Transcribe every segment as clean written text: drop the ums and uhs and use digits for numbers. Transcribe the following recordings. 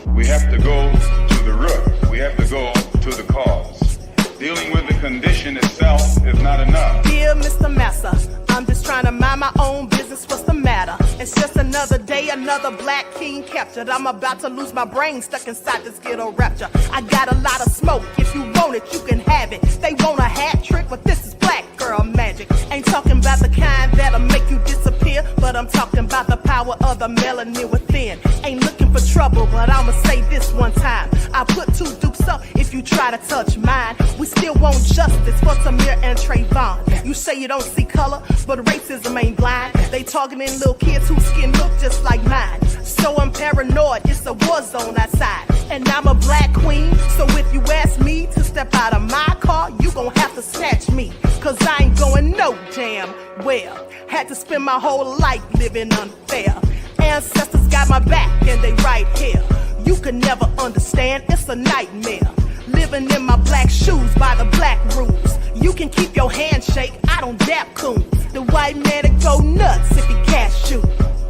We have to go to the root. We have to go to the cause. Dealing with the condition itself is not enough. Dear Mr. Massa, I'm just trying to mind my own business. What's the matter? It's just another day, another black king captured. I'm about to lose my brain, stuck inside this ghetto rapture. I got a lot of smoke. If you want it, you can have it. They want a hat trick, but this is black girl magic. Ain't talking about the kind that'll make you disappear, but I'm talking about the power of the melanin within. Ain't looking for trouble, but I'ma say this one time. I put 2 dukes up if you try to touch mine. We still want justice for Tamir and Trayvon. You say you don't see color, but racism ain't blind. They targeting little kids whose skin look just like mine. So I'm paranoid, it's a war zone outside. And I'm a black queen, so if you ask me to step out of my car, you gon' have to snatch me. Cause I ain't going no damn well. Had to spend my whole life living unfair. Ancestors got my back and they right here. You can never understand, it's a nightmare. Living in my black shoes by the black rules. You can keep your handshake, I don't dap coons. The white man will go nuts if he cash you.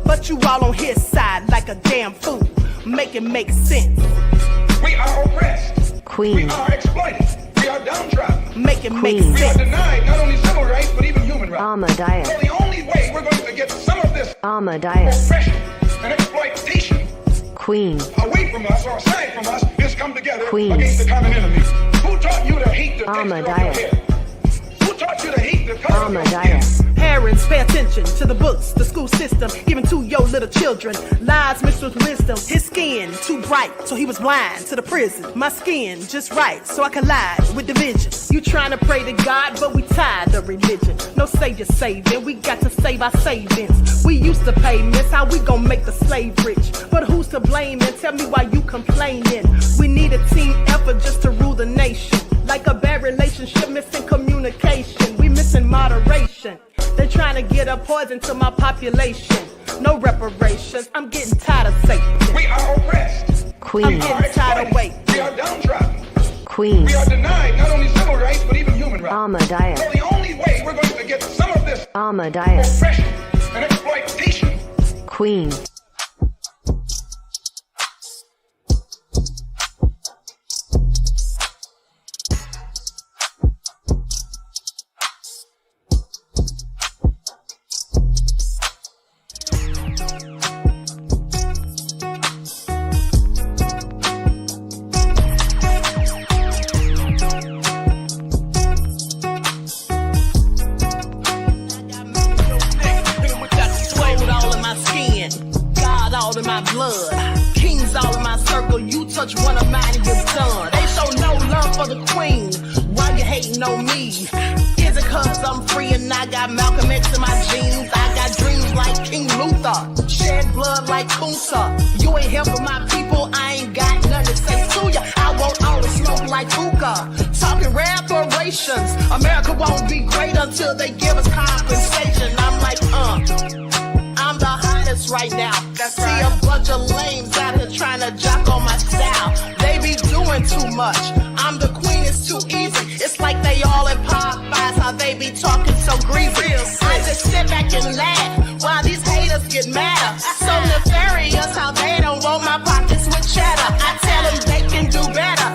But you all on his side like a damn fool. Make it make sense. We are oppressed. Queen. We are exploited. We are downtrodden. Make it make Queen. We are sense. denied not only civil rights, but even human rights. Ahmadiyyah. So the only way we're going to get some of this Ahmadiyyah. oppression and exploitation Queen. away from us or aside from us is come together Queen. against the common enemy. Who taught you to hate the texture of your Ahmadiyyah. hair? Who taught you to hate the color of your skin? Ahmadiyyah. Parents, pay attention to the books, the school system, even to your little children. Lies mixed with wisdom. His skin too bright, so he was blind to the prison. My skin just right, so I collide with division. You trying to pray to God, but we tired of religion. No savior saving, we got to save our savings. We used to pay miss, how we gon' make the slave rich? But who's to blame, and tell me why you complaining? We need a team effort just to rule the nation. Like a bad relationship, missing communication. We missing moderation. They're trying to get a poison to my population. No reparations, I'm getting tired of Satan. We are oppressed. Queen. I'm getting tired of waiting. We are downtrodden. Queen. We are denied not only civil rights, but even human rights. Ahmadiyyah. So the only way we're going to get some of this Ahmadiyyah. oppression and exploitation. Queen. Touch one of mine and you're done. They show no love for the queen. Why you hating on me? Is it cause I'm free and I got Malcolm X in my jeans? I got dreams like King Luther, shed blood like Kunsa. You ain't helping my people, I ain't got nothing to say to ya. I want all the smoke like hookah. Talking reparations. America won't be great until they give us compensation. I'm like, I'm the hottest right now. See a bunch of lames out here trying to jock on my style. They be doing too much. I'm the queen, it's too easy. It's like they all in Popeyes, how they be talking so greasy. I just sit back and laugh while these haters get mad. So nefarious how they don't want my pockets with cheddar. I tell them they can do better.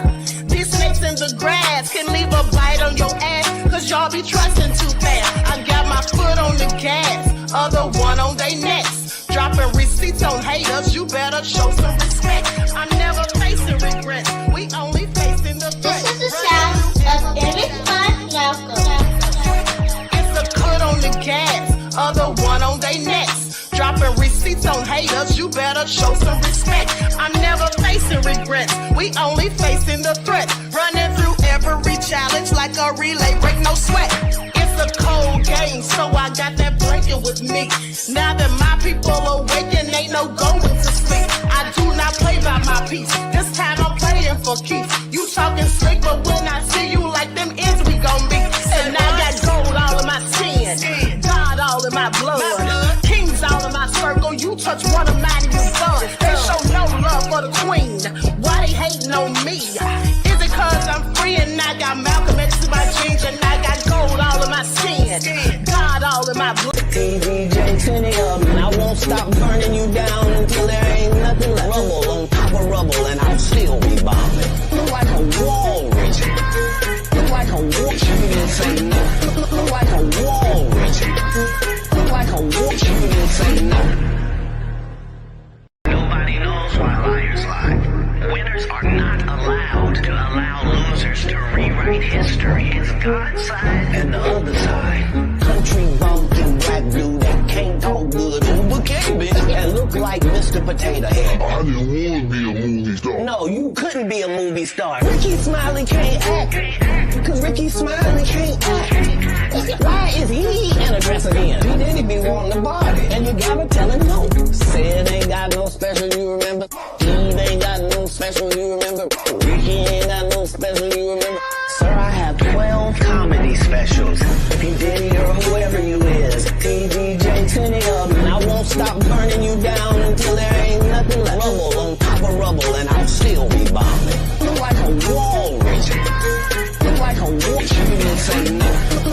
These snakes in the grass can leave a bite on your ass, cause y'all be trusting too fast. I got my foot on the gas, other one on they necks. Dropping receipts on haters, you better show some respect. I'm never facing regrets, we only facing the threat. This is the sound of Eric Malcolm. It's a cut on the gas, other one on they necks. Dropping receipts on haters, you better show some respect. I'm never facing regrets, we only facing the threat. Running through every challenge like a relay, break no sweat. It's a cold game, so I got that blanket with me. Now that my people awaken, ain't no going to sleep. I do not play by my piece, this time I'm playing for keeps. You talking slick, but when I see you like them ends, we gon' meet. And I got gold all in my skin, God all in my blood, kings all in my circle. You touch one of mine and you're done. They show no love for the queen, why they hating on me? Is it cause I'm free and I got Malcolm X in my jeans and I got gold all in my skin, God all in my blood? DJ, turn it up, and I won't stop burning you down until there ain't nothing left. Everybody knows why liars lie. Winners are not allowed to allow losers to rewrite history. It's God's side and the other side. Country bumpkin black dude that can't talk good, Uber can bitch, and look like Mr. Potato Head. I didn't want to be a movie star. No, you couldn't be a movie star. Ricky Smiley can't act, cause Ricky Smiley can't act. Why is he in a dress again? He didn't be wanting to body, and you gotta tell him no. Sid ain't got no special, you remember? Steve ain't got no special, you remember? Ricky ain't got no special, you remember? Sir, I have 12 comedy specials. P. Diddy or whoever you is, TDJ, 20 of them. I won't stop burning you down until there ain't nothing left. Rubble on top of rubble, and I'll still be bombing. Look like a wall, Richie. Look like a wall. You didn't say no.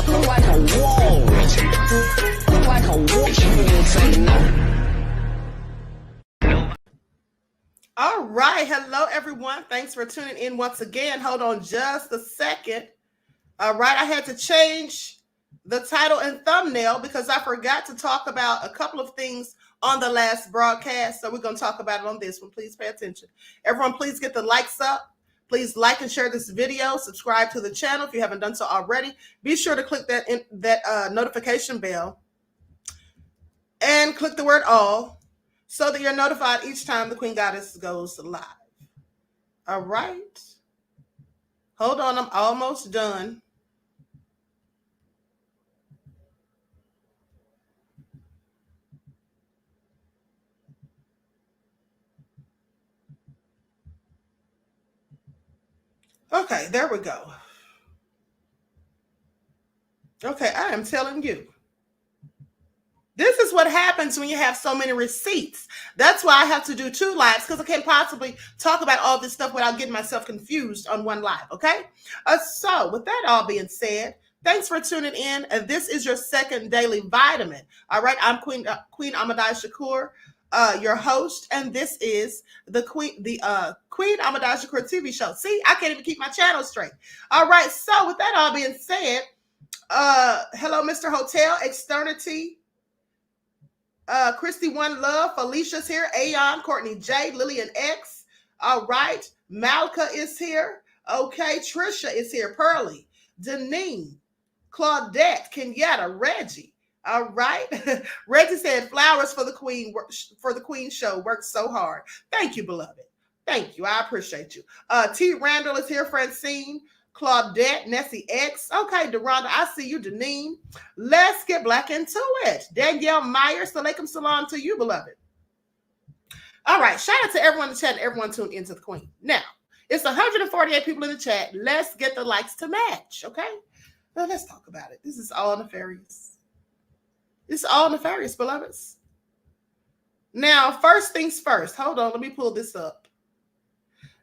Look like a wall, Richie. Look like a wall. You didn't say no. All right. Hello, everyone. Thanks for tuning in once again. Hold on just a second. All right. I had to change the title and thumbnail because I forgot to talk about a couple of things on the last broadcast. So we're going to talk about it on this one. Please pay attention. Everyone, please get the likes up. Please like and share this video. Subscribe to the channel if you haven't done so already. Be sure to click that notification bell and click the word all, so that you're notified each time the Queen Goddess goes live. All right. Hold on, I'm almost done. Okay, there we go. Okay, I am telling you. This is what happens when you have so many receipts. That's why I have to do 2 lives, because I can't possibly talk about all this stuff without getting myself confused on one live, okay? So with that all being said, thanks for tuning in. This is your second daily vitamin. All right, I'm Queen Ahmadiyyah Shakur, your host, and this is the Queen Ahmadiyyah Shakur TV show. See, I can't even keep my channel straight. All right, so with that all being said, hello, Mr. Hotel, Externity, Christy One Love, Felicia's here, Aeon, Courtney J, Lillian X. All right, Malka is here. Okay, Trisha is here. Pearly, Deneen, Claudette, Kenyatta, Reggie. All right, Reggie said flowers for the Queen show. Worked so hard. Thank you, beloved. Thank you. I appreciate you. T. Randall is here. Francine, Claudette, Nessie X. Okay, Deronda, I see you. Deneen. Let's get black into it. Danielle Myers, Salaikum Salam to you, beloved. All right, shout out to everyone in the chat and everyone tuned into the Queen. Now, it's 148 people in the chat. Let's get the likes to match, okay? Well, let's talk about it. This is all nefarious. It's all nefarious, beloveds. Now, first things first. Hold on, let me pull this up.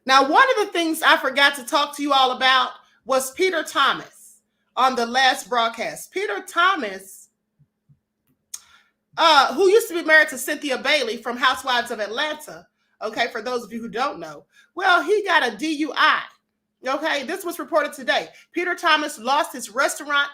Now, one of the things I forgot to talk to you all about was Peter Thomas on the last broadcast. Peter Thomas, who used to be married to Cynthia Bailey from Housewives of Atlanta. Okay, for those of you who don't know. Well, he got a DUI. Okay, this was reported today. Peter Thomas lost his restaurant.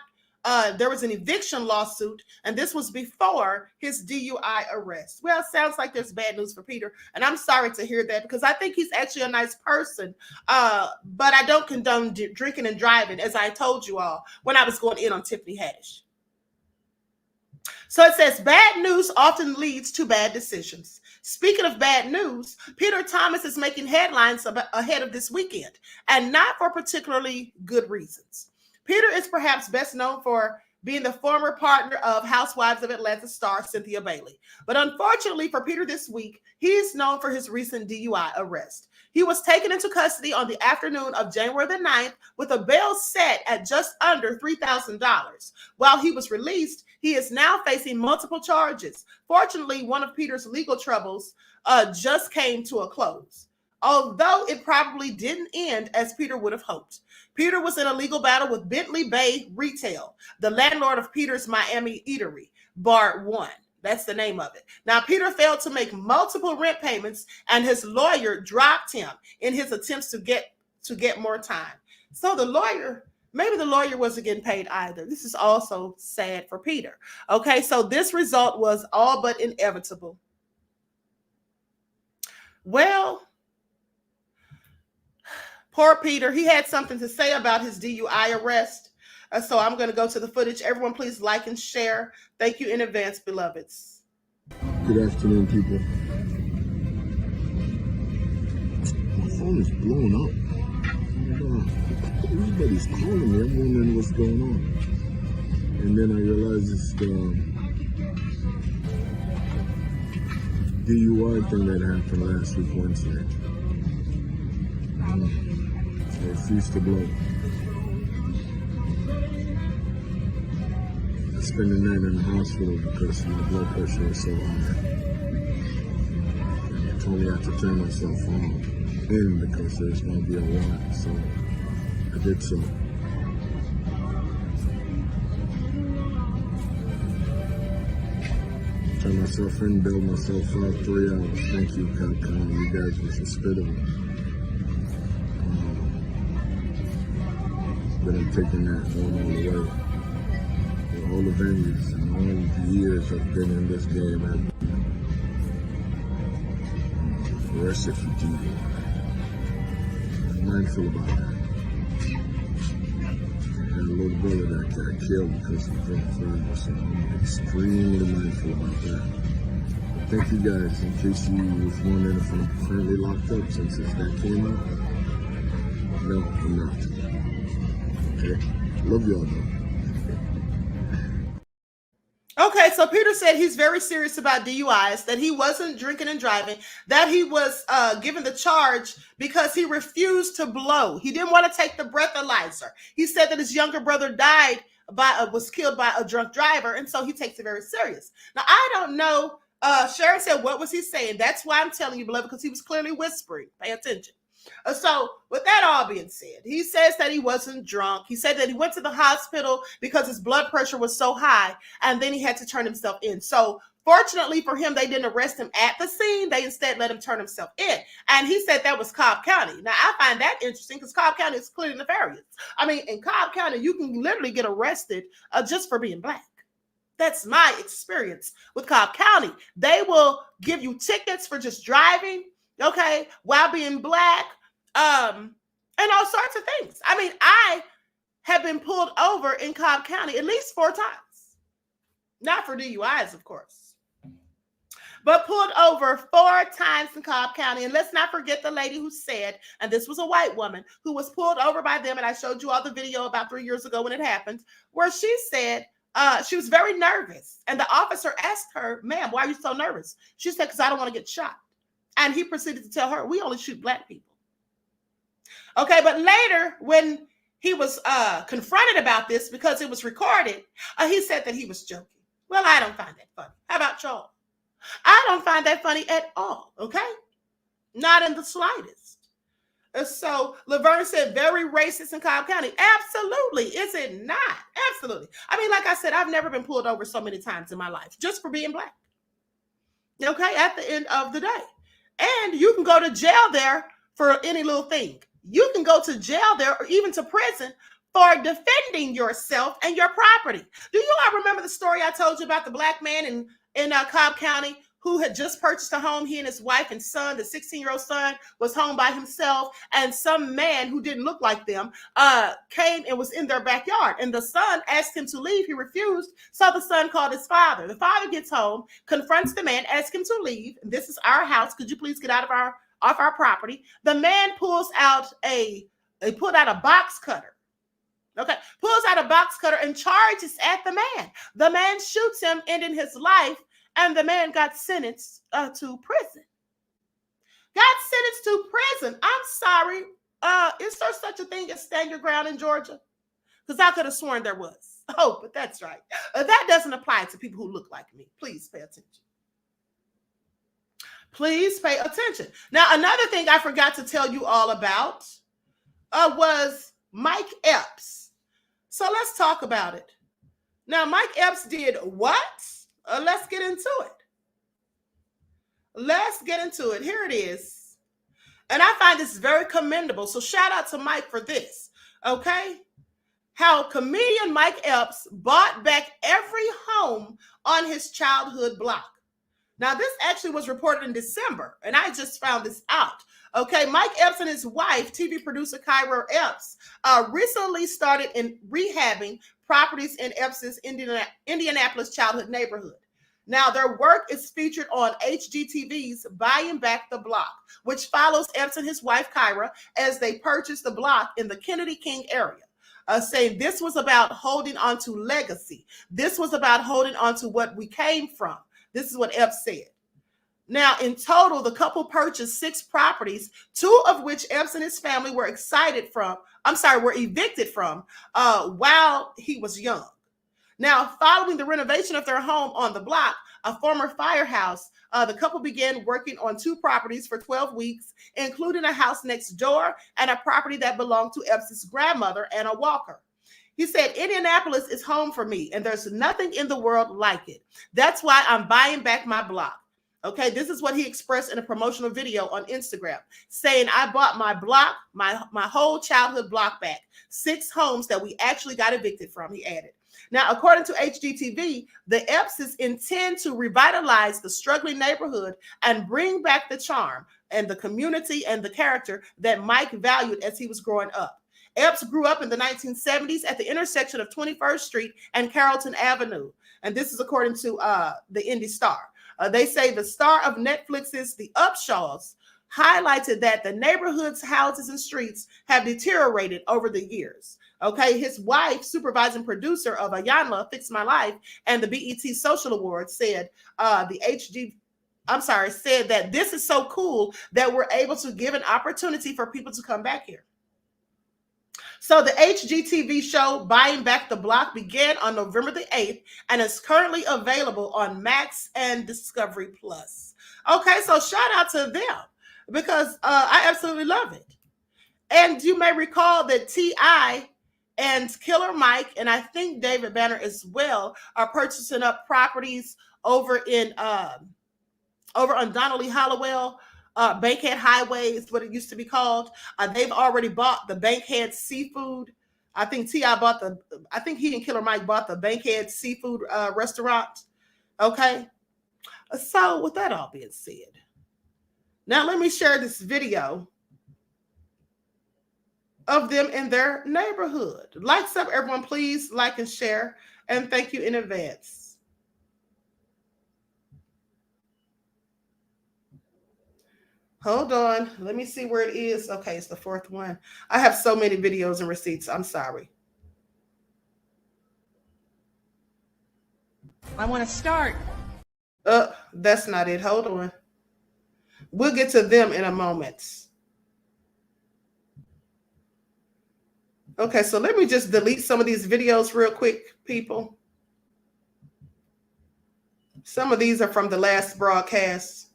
There was an eviction lawsuit, and this was before his DUI arrest. Well, sounds like there's bad news for Peter, and I'm sorry to hear that because I think he's actually a nice person, but I don't condone drinking and driving, as I told you all when I was going in on Tiffany Haddish. So it says, bad news often leads to bad decisions. Speaking of bad news, Peter Thomas is making headlines ahead of this weekend, and not for particularly good reasons. Peter is perhaps best known for being the former partner of Housewives of Atlanta star Cynthia Bailey. But unfortunately for Peter this week, he is known for his recent DUI arrest. He was taken into custody on the afternoon of January the 9th with a bail set at just under $3,000. While he was released, he is now facing multiple charges. Fortunately, one of Peter's legal troubles just came to a close, although it probably didn't end as Peter would have hoped. Peter was in a legal battle with Bentley Bay Retail, the landlord of Peter's Miami Eatery, Bar 1. That's the name of it. Now, Peter failed to make multiple rent payments, and his lawyer dropped him in his attempts to get more time. So maybe the lawyer wasn't getting paid either. This is also sad for Peter. Okay, so this result was all but inevitable. Well, poor Peter, he had something to say about his DUI arrest. So I'm going to go to the footage. Everyone, please like and share. Thank you in advance, beloveds. Good afternoon, people. My phone is blowing up. Everybody's calling me. I'm wondering what's going on. And then I realized it's the DUI thing that happened last week, Wednesday. I refuse to blow. I spent the night in the hospital because my blood pressure was so high. And they told me I had to turn myself in because there's going to be a lot, so I did so. Turn myself in, bailed myself out 3 hours. Thank you, Cobb County. You guys was hospitable. But I'm taking that one all the way. For all the venues and all the years I've been in this game, I've been arrested for DUI. I'm mindful about that. I had a little brother that got killed because of drunk driving, so I'm extremely mindful about that. But thank you guys. In case you was wondering if I'm currently locked up since that came out, no, I'm not. Okay? Love y'all though. Okay, so Peter said he's very serious about DUIs, that he wasn't drinking and driving, that he was given the charge because he refused to blow. He didn't want to take the breathalyzer. He said that his younger brother was killed by a drunk driver, and so he takes it very serious. Now, I don't know. Sharon said, what was he saying? That's why I'm telling you, beloved, because he was clearly whispering. Pay attention. So with that all being said, he says that he wasn't drunk. He said that he went to the hospital because his blood pressure was so high, and then he had to turn himself in. So fortunately for him, they didn't arrest him at the scene. They instead let him turn himself in. And he said that was Cobb County. Now, I find that interesting because Cobb County is clearly nefarious. I mean, in Cobb County, you can literally get arrested just for being black. That's my experience with Cobb County. They will give you tickets for just driving, okay, while being black, and all sorts of things. I mean, I have been pulled over in Cobb County at least 4 times. Not for DUIs, of course, but pulled over 4 times in Cobb County. And let's not forget the lady who said, and this was a white woman who was pulled over by them, and I showed you all the video about 3 years ago when it happened, where she said she was very nervous. And the officer asked her, ma'am, why are you so nervous? She said, because I don't want to get shot. And he proceeded to tell her, we only shoot black people. Okay, but later when he was confronted about this because it was recorded, he said that he was joking. Well, I don't find that funny. How about y'all? I don't find that funny at all, okay? Not in the slightest. So Laverne said, very racist in Cobb County. Absolutely. Is it not? Absolutely. I mean, like I said, I've never been pulled over so many times in my life just for being black. Okay, at the end of the day. And you can go to jail there for any little thing. You can go to jail there or even to prison for defending yourself and your property. Do you all remember the story I told you about the black man in Cobb County who had just purchased a home? He and his wife and son, the 16-year-old son, was home by himself, and some man who didn't look like them came and was in their backyard. And the son asked him to leave. He refused. So the son called his father. The father gets home, confronts the man, asks him to leave. This is our house. Could you please get off our property? The man pulls out a box cutter. Okay, pulls out a box cutter and charges at the man. The man shoots him, ending his life, and the man got sentenced to prison. Got sentenced to prison. I'm sorry. Is there such a thing as stand your ground in Georgia? Because I could have sworn there was. Oh, but that's right. That doesn't apply to people who look like me. Please pay attention. Please pay attention. Now, another thing I forgot to tell you all about was Mike Epps. So let's talk about it. Now, Mike Epps did what? Let's get into it. Let's get into it. Here it is. And I find this very commendable. So shout out to Mike for this. Okay? How comedian Mike Epps bought back every home on his childhood block. Now, this actually was reported in December, and I just found this out. Okay, Mike Epps and his wife, TV producer Kyra Epps, recently started in rehabbing properties in Epps' Indianapolis childhood neighborhood. Now, their work is featured on HGTV's Buying Back the Block, which follows Epps and his wife Kyra as they purchase the block in the Kennedy King area. Saying this was about holding on to legacy. This was about holding on to what we came from. This is what Epps said. Now, in total, the couple purchased 6 properties, 2 of which Epps and his family were evicted from while he was young. Now, following the renovation of their home on the block, a former firehouse, the couple began working on 2 properties for 12 weeks, including a house next door and a property that belonged to Epps' grandmother, Anna Walker. He said, Indianapolis is home for me, and there's nothing in the world like it. That's why I'm buying back my block. Okay, this is what he expressed in a promotional video on Instagram, saying, I bought my block, my whole childhood block back. 6 homes that we actually got evicted from, he added. Now, according to HGTV, the Eppses intend to revitalize the struggling neighborhood and bring back the charm and the community and the character that Mike valued as he was growing up. Epps grew up in the 1970s at the intersection of 21st Street and Carrollton Avenue. And this is according to the Indy Star. They say the star of Netflix's The Upshaws highlighted that the neighborhood's houses and streets have deteriorated over the years. Okay, his wife, supervising producer of Ahmadiyyah, Fix My Life, and the BET Social Awards said said that this is so cool that we're able to give an opportunity for people to come back here. So the HGTV show Buying Back the Block began on November the 8th and is currently available on Max and Discovery Plus. Okay, so shout out to them because I absolutely love it. And you may recall that T.I. and Killer Mike, and I think David Banner as well, are purchasing up properties over on Donnelly Hollowell, Bankhead Highway is what it used to be called. They've already bought the Bankhead Seafood. I think he and Killer Mike bought the Bankhead Seafood restaurant. Okay. So with that all being said, now let me share this video of them in their neighborhood. Likes up, everyone, please like and share, and thank you in advance. Hold on, let me see where it is. Okay, it's the 4th one. I have so many videos and receipts. I'm sorry. I want to start. That's not it. Hold on. We'll get to them in a moment. Okay, so let me just delete some of these videos real quick, people. Some of these are from the last broadcast.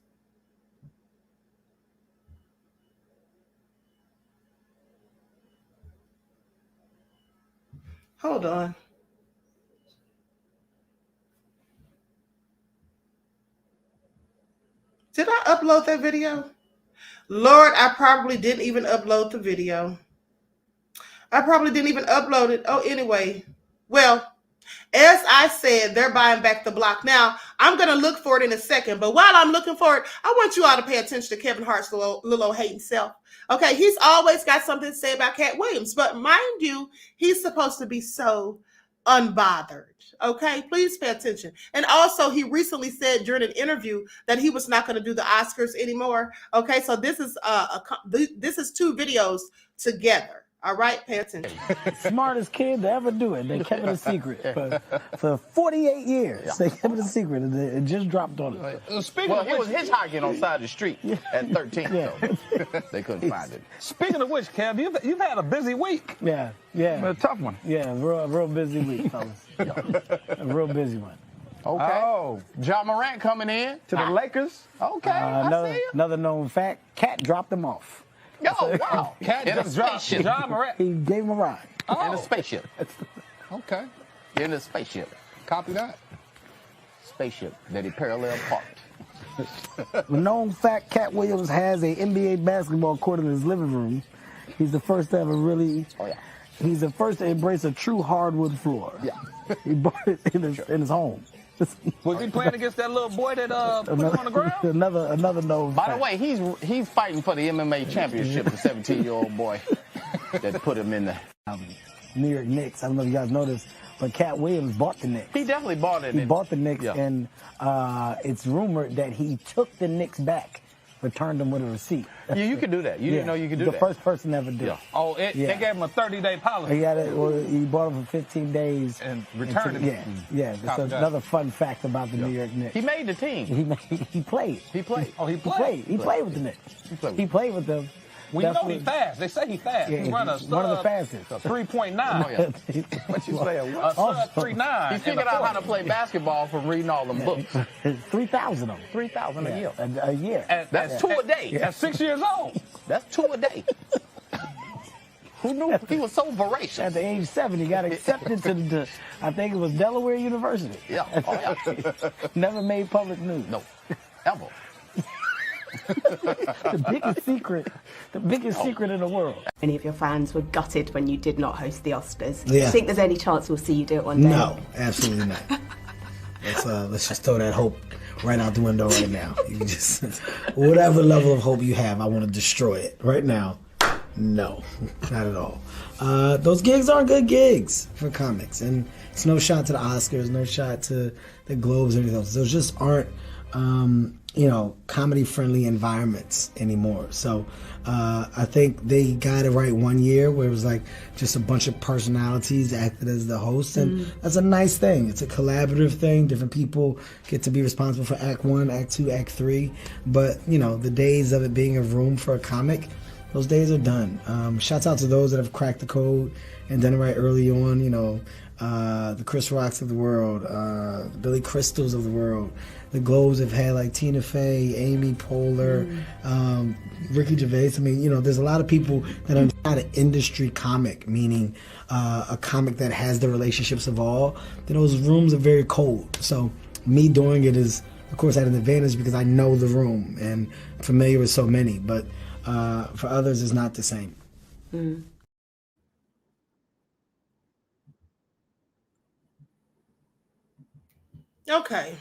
Hold on. Did I upload that video? Lord, I probably didn't even upload the video. I probably didn't even upload it. Oh, anyway. Well, as I said, they're buying back the block. Now, I'm going to look for it in a second. But while I'm looking for it, I want you all to pay attention to Kevin Hart's little old hating self. Okay, he's always got something to say about Cat Williams. But mind you, he's supposed to be so unbothered. Okay, please pay attention. And also, he recently said during an interview that he was not going to do the Oscars anymore. Okay, so this is 2 videos together. All right, pay attention. Smartest kid to ever do it. They kept it a secret for 48 years. They kept it a secret, and it just dropped on it. He was hitchhiking on the side of the street at 13. Yeah. So they couldn't find it. Speaking of which, Kev, you've had a busy week. Yeah. A tough one. Yeah, real busy week, fellas. A real busy one. Okay. Oh, John Morant coming in to the Lakers. Okay. Another known fact: Cat dropped him off. Oh, wow. Cat just dropped John Morant. He gave him a ride. In a spaceship. Okay. In a spaceship. Copy that. Spaceship that he parallel parked. Known fact: Cat Williams has a NBA basketball court in his living room. He's the first to ever really. Oh yeah. He's the first to embrace a true hardwood floor. Yeah. He bought it in his home. Was he playing against that little boy that put him on the ground? Another nose. By the way, he's fighting for the MMA championship, the 17-year-old boy that put him in the New York Knicks. I don't know if you guys know this, but Cat Williams bought the Knicks. He definitely bought it. He bought the Knicks, and it's rumored that he took the Knicks back, returned them with a receipt. Yeah, you can do that. You didn't know you could do the that. The first person ever did. Yeah. Oh, they gave him a 30-day policy. He got it. Well, he bought them for 15 days and returned it. Yeah. So another fun fact about the New York Knicks. He made the team. He played. Oh, he played. He played with the Knicks. He played with them. Well, you know he's fast. They say he's fast. Yeah, he run one of the fastest. 3.9. Oh, yeah. What you say? A sub 3.9. He figured out how to play basketball from reading all them books. 3,000 of them. 3,000 a year. A year. That's 2 a day. At 6 years old. That's 2 a day. Who knew he was so voracious? At the age 7, he got accepted to I think it was Delaware University. Yeah. Oh, yeah. Never made public news. No. Ever. The biggest secret in the world. Many of your fans were gutted when you did not host the Oscars. Yeah. Do you think there's any chance we'll see you do it one day? No, absolutely not. Let's just throw that hope right out the window right now. You can just whatever level of hope you have, I want to destroy it right now. No, not at all. Those gigs aren't good gigs for comics, and it's no shot to the Oscars, no shot to the Globes or anything else. Those just aren't comedy-friendly environments anymore. So I think they got it right one year where it was like just a bunch of personalities acted as the hosts, and that's a nice thing. It's a collaborative thing. Different people get to be responsible for Act 1, Act 2, Act 3. But, the days of it being a room for a comic, those days are done. Shouts out to those that have cracked the code and done it right early on, the Chris Rocks of the world, the Billy Crystals of the world. The Globes have had like Tina Fey, Amy Poehler, Ricky Gervais. I mean, there's a lot of people that are not an industry comic, meaning a comic that has the relationships of all. Those rooms are very cold. So me doing it is, of course, at an advantage because I know the room and I'm familiar with so many. But for others, it's not the same. Okay.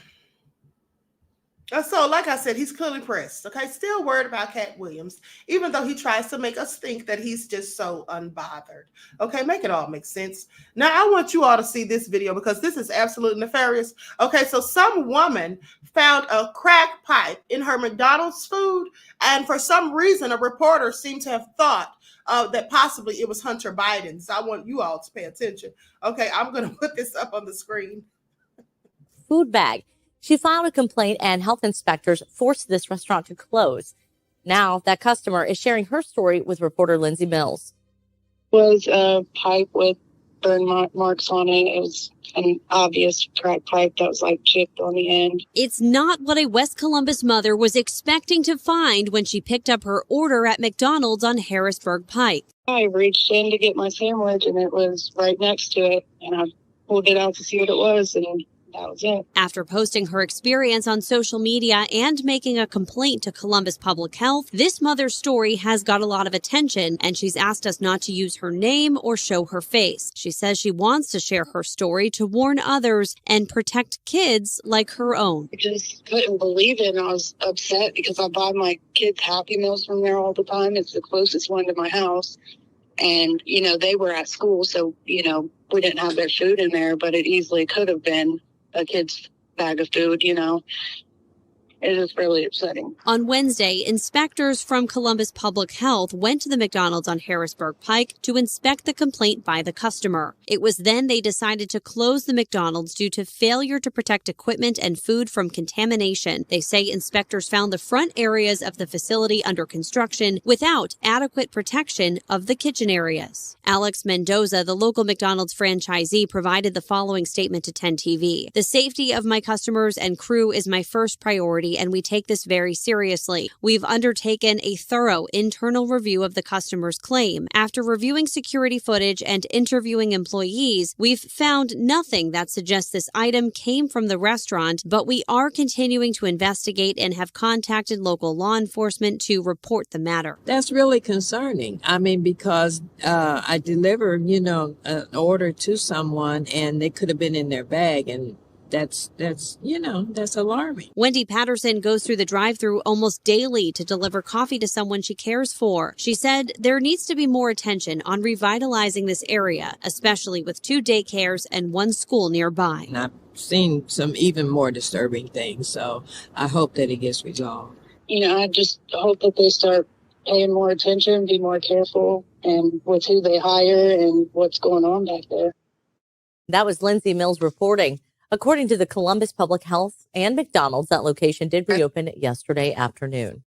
So, like I said, he's clearly pressed. Okay, still worried about Cat Williams, even though he tries to make us think that he's just so unbothered. Okay, make it all make sense. Now, I want you all to see this video because this is absolutely nefarious. Okay, so some woman found a crack pipe in her McDonald's food, and for some reason, a reporter seemed to have thought that possibly it was Hunter Biden. So I want you all to pay attention. Okay, I'm going to put this up on the screen. Food bag. She filed a complaint and health inspectors forced this restaurant to close. Now that customer is sharing her story with reporter Lindsay Mills. Was a pipe with burn marks on it. It was an obvious crack pipe that was like chipped on the end. It's not what a West Columbus mother was expecting to find when she picked up her order at McDonald's on Harrisburg Pike. I reached in to get my sandwich and it was right next to it, and I pulled it out to see what it was, and that was it. After posting her experience on social media and making a complaint to Columbus Public Health, this mother's story has got a lot of attention, and she's asked us not to use her name or show her face. She says she wants to share her story to warn others and protect kids like her own. I just couldn't believe it, and I was upset because I buy my kids Happy Meals from there all the time. It's the closest one to my house. And, they were at school, so, we didn't have their food in there, but it easily could have been a kid's bag of food, It is really upsetting. On Wednesday, inspectors from Columbus Public Health went to the McDonald's on Harrisburg Pike to inspect the complaint by the customer. It was then they decided to close the McDonald's due to failure to protect equipment and food from contamination. They say inspectors found the front areas of the facility under construction without adequate protection of the kitchen areas. Alex Mendoza, the local McDonald's franchisee, provided the following statement to 10 TV. The safety of my customers and crew is my first priority, and we take this very seriously. We've undertaken a thorough internal review of the customer's claim. After reviewing security footage and interviewing employees, we've found nothing that suggests this item came from the restaurant, but we are continuing to investigate and have contacted local law enforcement to report the matter. That's really concerning. I mean, because I delivered, an order to someone and they could have been in their bag and that's that's alarming. Wendy Patterson goes through the drive-thru almost daily to deliver coffee to someone she cares for. She said there needs to be more attention on revitalizing this area, especially with 2 daycares and 1 school nearby. And I've seen some even more disturbing things, so I hope that it gets resolved. I just hope that they start paying more attention, be more careful, and with who they hire and what's going on back there. That was Lindsay Mills reporting. According to the Columbus Public Health and McDonald's, that location did reopen yesterday afternoon.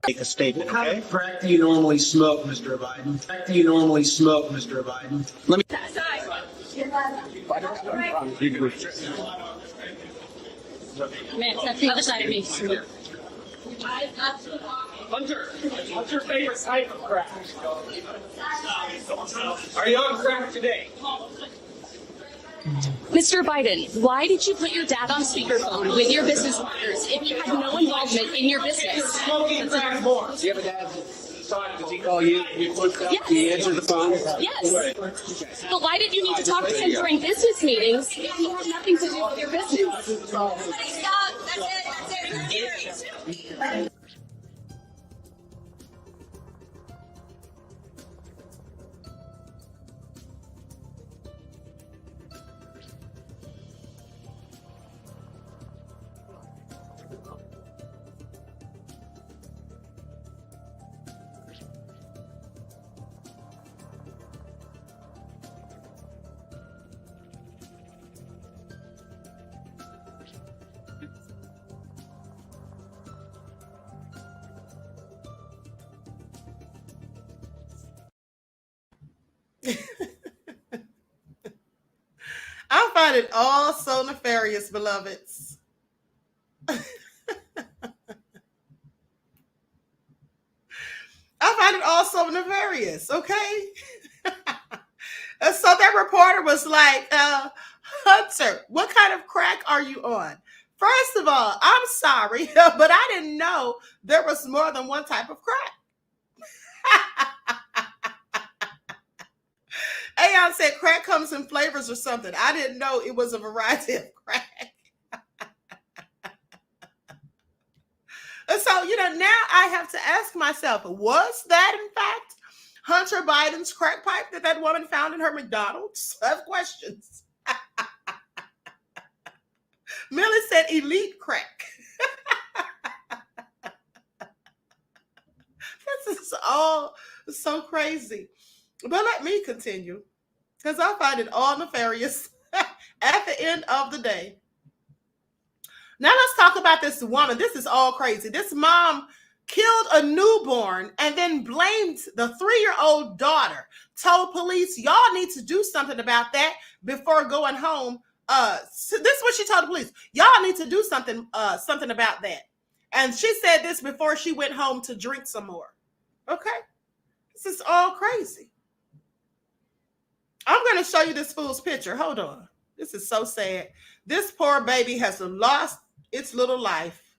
Make a statement, okay? How crack do you normally smoke, Mr. Biden? Crack do you normally smoke, Mr. Biden? Let me... Man, that's the other side of me. Hunter, what's your favorite type of crack? Are you on crack today? Mr. Biden, why did you put your dad on speakerphone with your business partners if you had no involvement in your business? Smoking crack more. Do you have a dad? Does he call you? Yes. He answers the phone? Yes. But why did you need to talk to him during business meetings if he had nothing to do with your business? Stop. That's it. I find it all so nefarious, beloveds. I find it all so nefarious, okay? And so that reporter was like, Hunter, what kind of crack are you on? First of all, I'm sorry, but I didn't know there was more than one type of crack. Aeon said crack comes in flavors or something. I didn't know it was a variety of crack. And so, now I have to ask myself, was that in fact Hunter Biden's crack pipe that woman found in her McDonald's? I have questions. Millie said elite crack. This is all so crazy. But let me continue, because I find it all nefarious at the end of the day. Now let's talk about this woman. This is all crazy. This mom killed a newborn and then blamed the 3-year-old daughter. Told police, y'all need to do something about that before going home. So this is what she told the police. Y'all need to do something about that. And she said this before she went home to drink some more. Okay? This is all crazy. I'm going to show you this fool's picture. Hold on. This is so sad. This poor baby has lost its little life.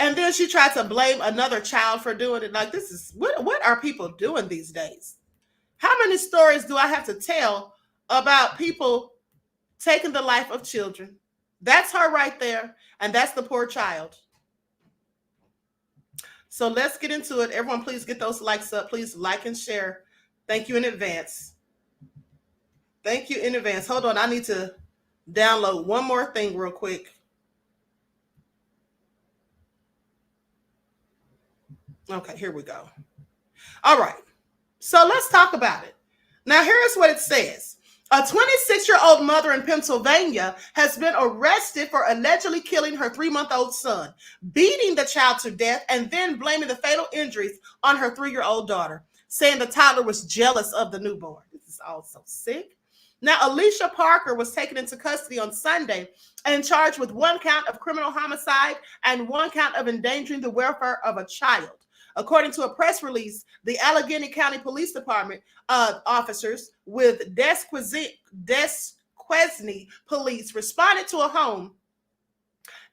And then she tried to blame another child for doing it. Like, this is, what are people doing these days? How many stories do I have to tell about people taking the life of children? That's her right there. And that's the poor child. So let's get into it. Everyone, please get those likes up. Please like and share. Thank you in advance. Thank you in advance. Hold on. I need to download one more thing real quick. Okay, here we go. All right. So let's talk about it. Now, here's what it says. A 26-year-old mother in Pennsylvania has been arrested for allegedly killing her 3-month-old son, beating the child to death, and then blaming the fatal injuries on her 3-year-old daughter, saying the toddler was jealous of the newborn. This is all so sick. Now, Alicia Parker was taken into custody on Sunday and charged with 1 count of criminal homicide and 1 count of endangering the welfare of a child. According to a press release, the Allegheny County Police Department officers with Desquesne Police responded to a home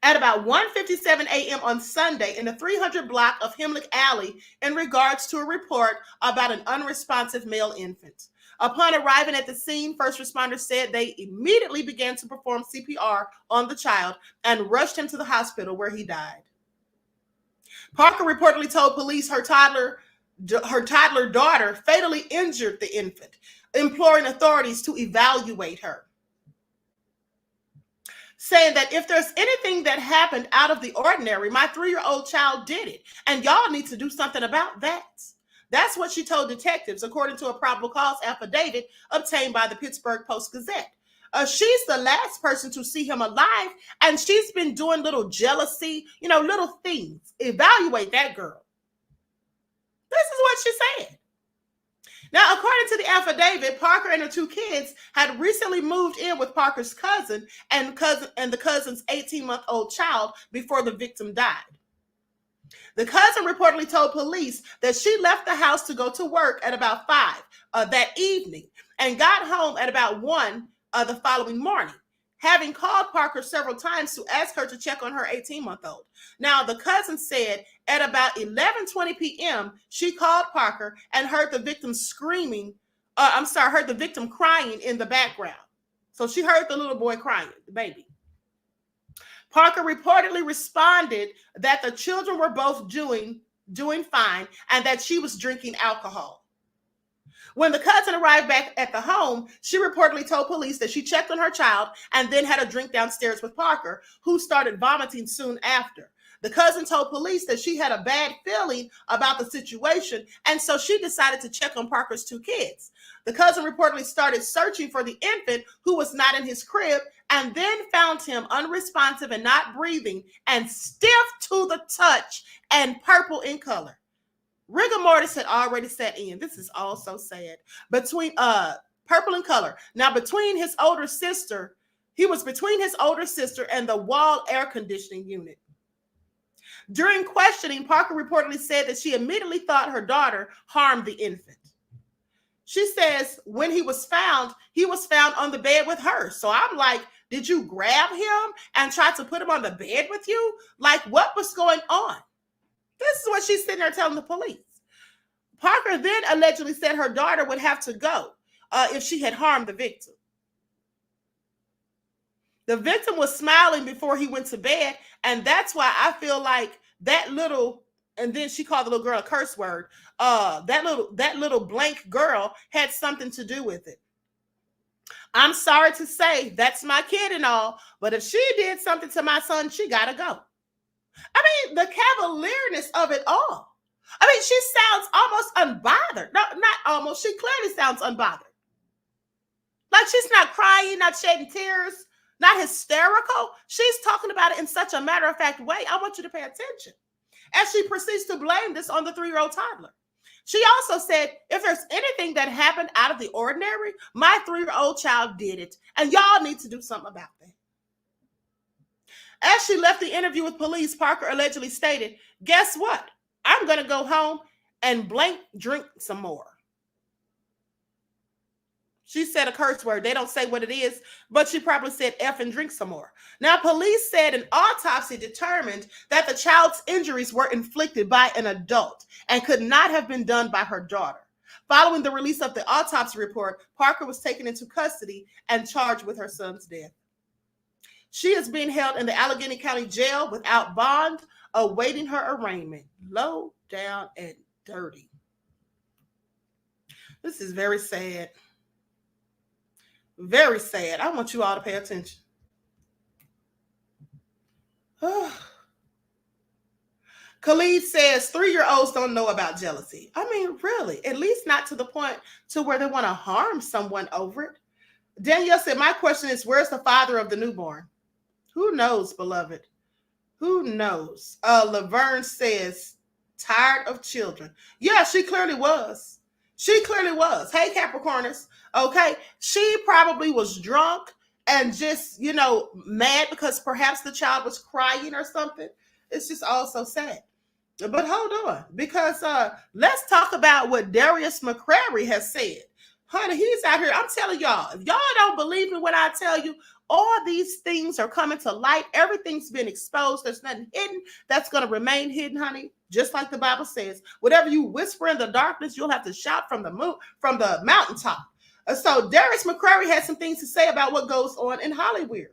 at about 1:57 a.m. on Sunday in the 300 block of Hemlock Alley in regards to a report about an unresponsive male infant. Upon arriving at the scene, first responders said they immediately began to perform CPR on the child and rushed him to the hospital where he died. Parker reportedly told police her toddler daughter fatally injured the infant, imploring authorities to evaluate her, saying that if there's anything that happened out of the ordinary, my 3-year-old child did it, and y'all need to do something about that. That's what she told detectives, according to a probable cause affidavit obtained by the Pittsburgh Post-Gazette. She's the last person to see him alive, and she's been doing little jealousy, little things. Evaluate that girl. This is what she said. Now, according to the affidavit, Parker and her 2 kids had recently moved in with Parker's cousin and the cousin's 18-month-old child before the victim died. The cousin reportedly told police that she left the house to go to work at about 5 that evening and got home at about 1 the following morning, having called Parker several times to ask her to check on her 18-month-old. Now, the cousin said at about 11:20 p.m., she called Parker and heard the victim heard the victim crying in the background. So she heard the little boy crying, the baby. Parker reportedly responded that the children were both doing fine and that she was drinking alcohol. When the cousin arrived back at the home, she reportedly told police that she checked on her child and then had a drink downstairs with Parker, who started vomiting soon after. The cousin told police that she had a bad feeling about the situation, and so she decided to check on Parker's 2 kids. The cousin reportedly started searching for the infant, who was not in his crib, and then found him unresponsive and not breathing and stiff to the touch and purple in color. Rigor mortis had already set in. This is all so sad. Between purple in color. Now, he was between his older sister and the wall air conditioning unit. During questioning, Parker reportedly said that she immediately thought her daughter harmed the infant. She says when he was found on the bed with her. So I'm like, did you grab him and try to put him on the bed with you? Like, what was going on? This is what she's sitting there telling the police. Parker then allegedly said her daughter would have to go if she had harmed the victim. The victim was smiling before he went to bed, and that's why I feel like that little, and then she called the little girl a curse word, that little blank girl had something to do with it. I'm sorry to say, that's my kid and all, but if she did something to my son, she gotta go. I mean, the cavalierness of it all. I mean, she sounds almost unbothered. No, not almost. She clearly sounds unbothered. Like she's not crying, not shedding tears, not hysterical. She's talking about it in such a matter-of-fact way. I want you to pay attention. As she proceeds to blame this on the 3-year-old toddler. She also said, if there's anything that happened out of the ordinary, my 3-year-old child did it. And y'all need to do something about that. As she left the interview with police, Parker allegedly stated, guess what? I'm going to go home and drink some more. She said a curse word. They don't say what it is, but she probably said F and drink some more. Now, police said an autopsy determined that the child's injuries were inflicted by an adult and could not have been done by her daughter. Following the release of the autopsy report, Parker was taken into custody and charged with her son's death. She is being held in the Allegheny County Jail without bond, awaiting her arraignment. Low down and dirty. This is very sad. Very sad. I want you all to pay attention. Khalid says 3-year-olds don't know about jealousy. I mean, really, at least not to the point to where they want to harm someone over it. Danielle said, my question is, where's the father of the newborn? Who knows, beloved? Who knows? Laverne says, tired of children. Yeah, she clearly was. She clearly was. Hey, Capricornus. Okay. She probably was drunk and just, mad because perhaps the child was crying or something. It's just all so sad. But hold on, because let's talk about what Darius McCrary has said. Honey, he's out here. I'm telling y'all, if y'all don't believe me when I tell you, all these things are coming to light. Everything's been exposed. There's nothing hidden that's going to remain hidden, honey. Just like the Bible says, whatever you whisper in the darkness, you'll have to shout from the mountaintop. So Darius McCrary had some things to say about what goes on in Hollywood.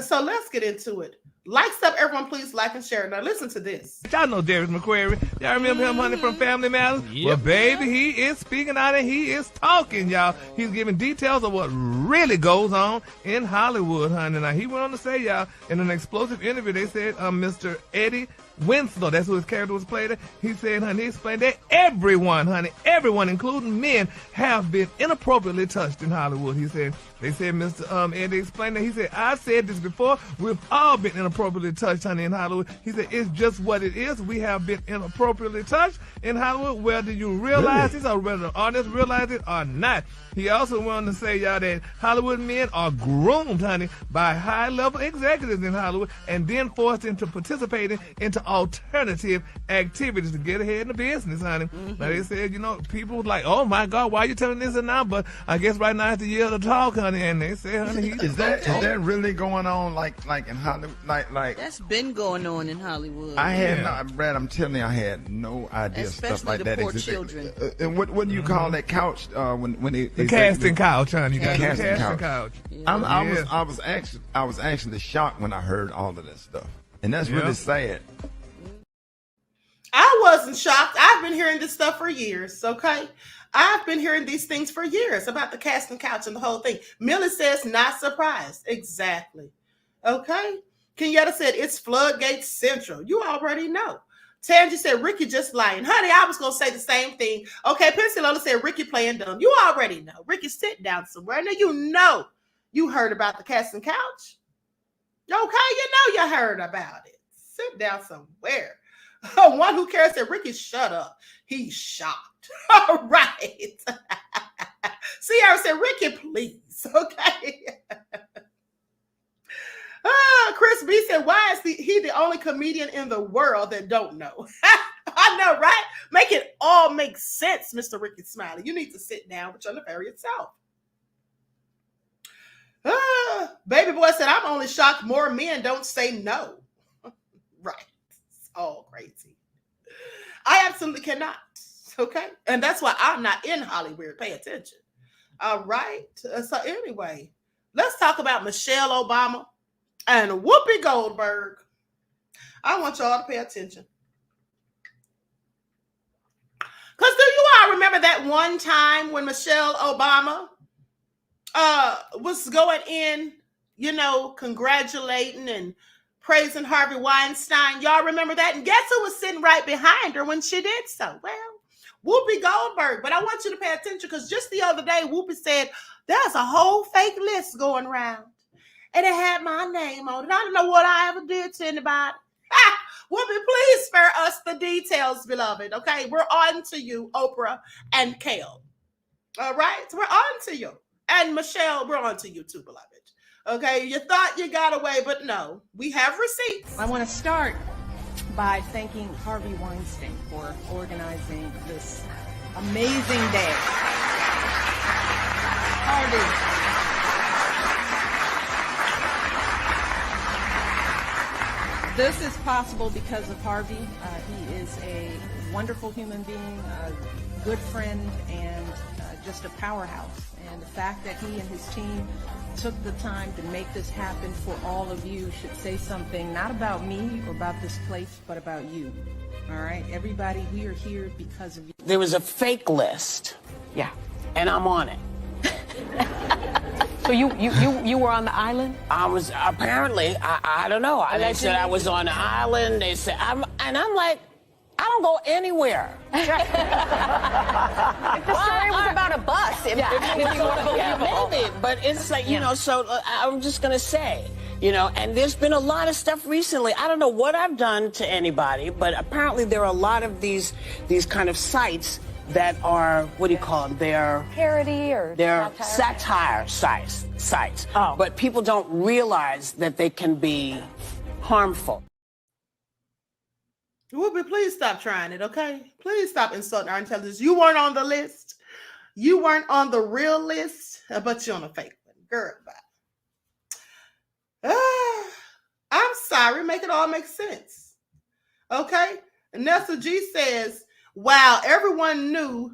So let's get into it. Like stuff, everyone, please like and share. Now listen to this. Y'all know Darius McCrary. Y'all remember him, honey, from Family Matters? Yep. Well, baby, he is speaking out and he is talking, y'all. He's giving details of what really goes on in Hollywood, honey. Now, he went on to say, y'all, in an explosive interview, they said Mr. Eddie Winslow, that's who his character was played at. He said, honey, he explained that everyone, honey, everyone, including men, have been inappropriately touched in Hollywood. He said, they said, Mr. Eddie explained that. He said, I've said this before. We've all been inappropriately touched, honey, in Hollywood. He said, it's just what it is. We have been inappropriately touched in Hollywood, whether you realize it or whether the audience realize it or not. He also wanted to say, y'all, that Hollywood men are groomed, honey, by high-level executives in Hollywood and then forced into participating into alternative activities to get ahead in the business, honey. Now, they said, you know, people was like, oh, my God, why are you telling this and now? But I guess right now is the year to talk, honey. And they said, honey, is that really going on like in Hollywood? Like that's been going on in Hollywood. I had Brad, I'm telling you, I had no idea especially stuff like the that poor existed. children. And what do you call that couch when the casting couch, honey? You got the casting couch. Yeah. I was actually shocked when I heard all of that stuff, and that's really sad. I wasn't shocked. I've been hearing this stuff for years, okay? I've been hearing these things for years about the casting couch and the whole thing. Millie says, not surprised. Exactly. Okay? Kenyatta said, it's floodgate central. You already know. Tangi said, Ricky just lying. Honey, I was going to say the same thing. Okay, Pensilola said, Ricky playing dumb. You already know. Ricky sitting down somewhere. Now you know you heard about the casting couch. Okay, you know you heard about it. Sit down somewhere. One who cares said, Ricky, shut up. He's shocked. All right. Sierra said, Ricky, please. Okay. Chris B said, why is he the only comedian in the world that don't know? I know, right? Make it all make sense, Mr. Ricky Smiley. You need to sit down with your nefarious self. Baby boy said, I'm only shocked more men don't say no. Right. It's all crazy. I absolutely cannot. Okay. And that's why I'm not in Hollywood. Pay attention. All right. So anyway, let's talk about Michelle Obama and Whoopi Goldberg. I want y'all to pay attention. Because do you all remember that one time when Michelle Obama was going in, you know, congratulating and praising Harvey Weinstein? Y'all remember that? And guess who was sitting right behind her when she did so? Well, Whoopi Goldberg. But I want you to pay attention because just the other day, Whoopi said, there's a whole fake list going around. And it had my name on it. I don't know what I ever did to anybody. Whoopi, please spare us the details, beloved. Okay, we're on to you, Oprah and Kale. All right, we're on to you. And Michelle, we're on to you too, beloved. Okay, you thought you got away, but no, we have receipts. I want to start by thanking Harvey Weinstein for organizing this amazing day. Harvey. This is possible because of Harvey. He is a wonderful human being, a good friend, and just a powerhouse. And the fact that he and his team took the time to make this happen for all of you should say something, not about me or about this place, but about you. All right? Everybody, we are here because of you. There was a fake list. Yeah. And I'm on it. So you were on the island? I was, apparently, I don't know. They said I was on the island. They said, I'm like, I don't go anywhere. If the story was about a bus, maybe, but it's like, you know, so I'm just going to say, you know, and there's been a lot of stuff recently. I don't know what I've done to anybody, but apparently there are a lot of these kind of sites that are, what do you call them? They're parody or they're satire sites. Oh. But people don't realize that they can be harmful. Whoopi, please stop trying it, okay? Please stop insulting our intelligence. You weren't on the list. You weren't on the real list, but you're on a fake one. Girl, bye. I'm sorry. Make it all make sense. Okay? And Nessa G says, wow, everyone knew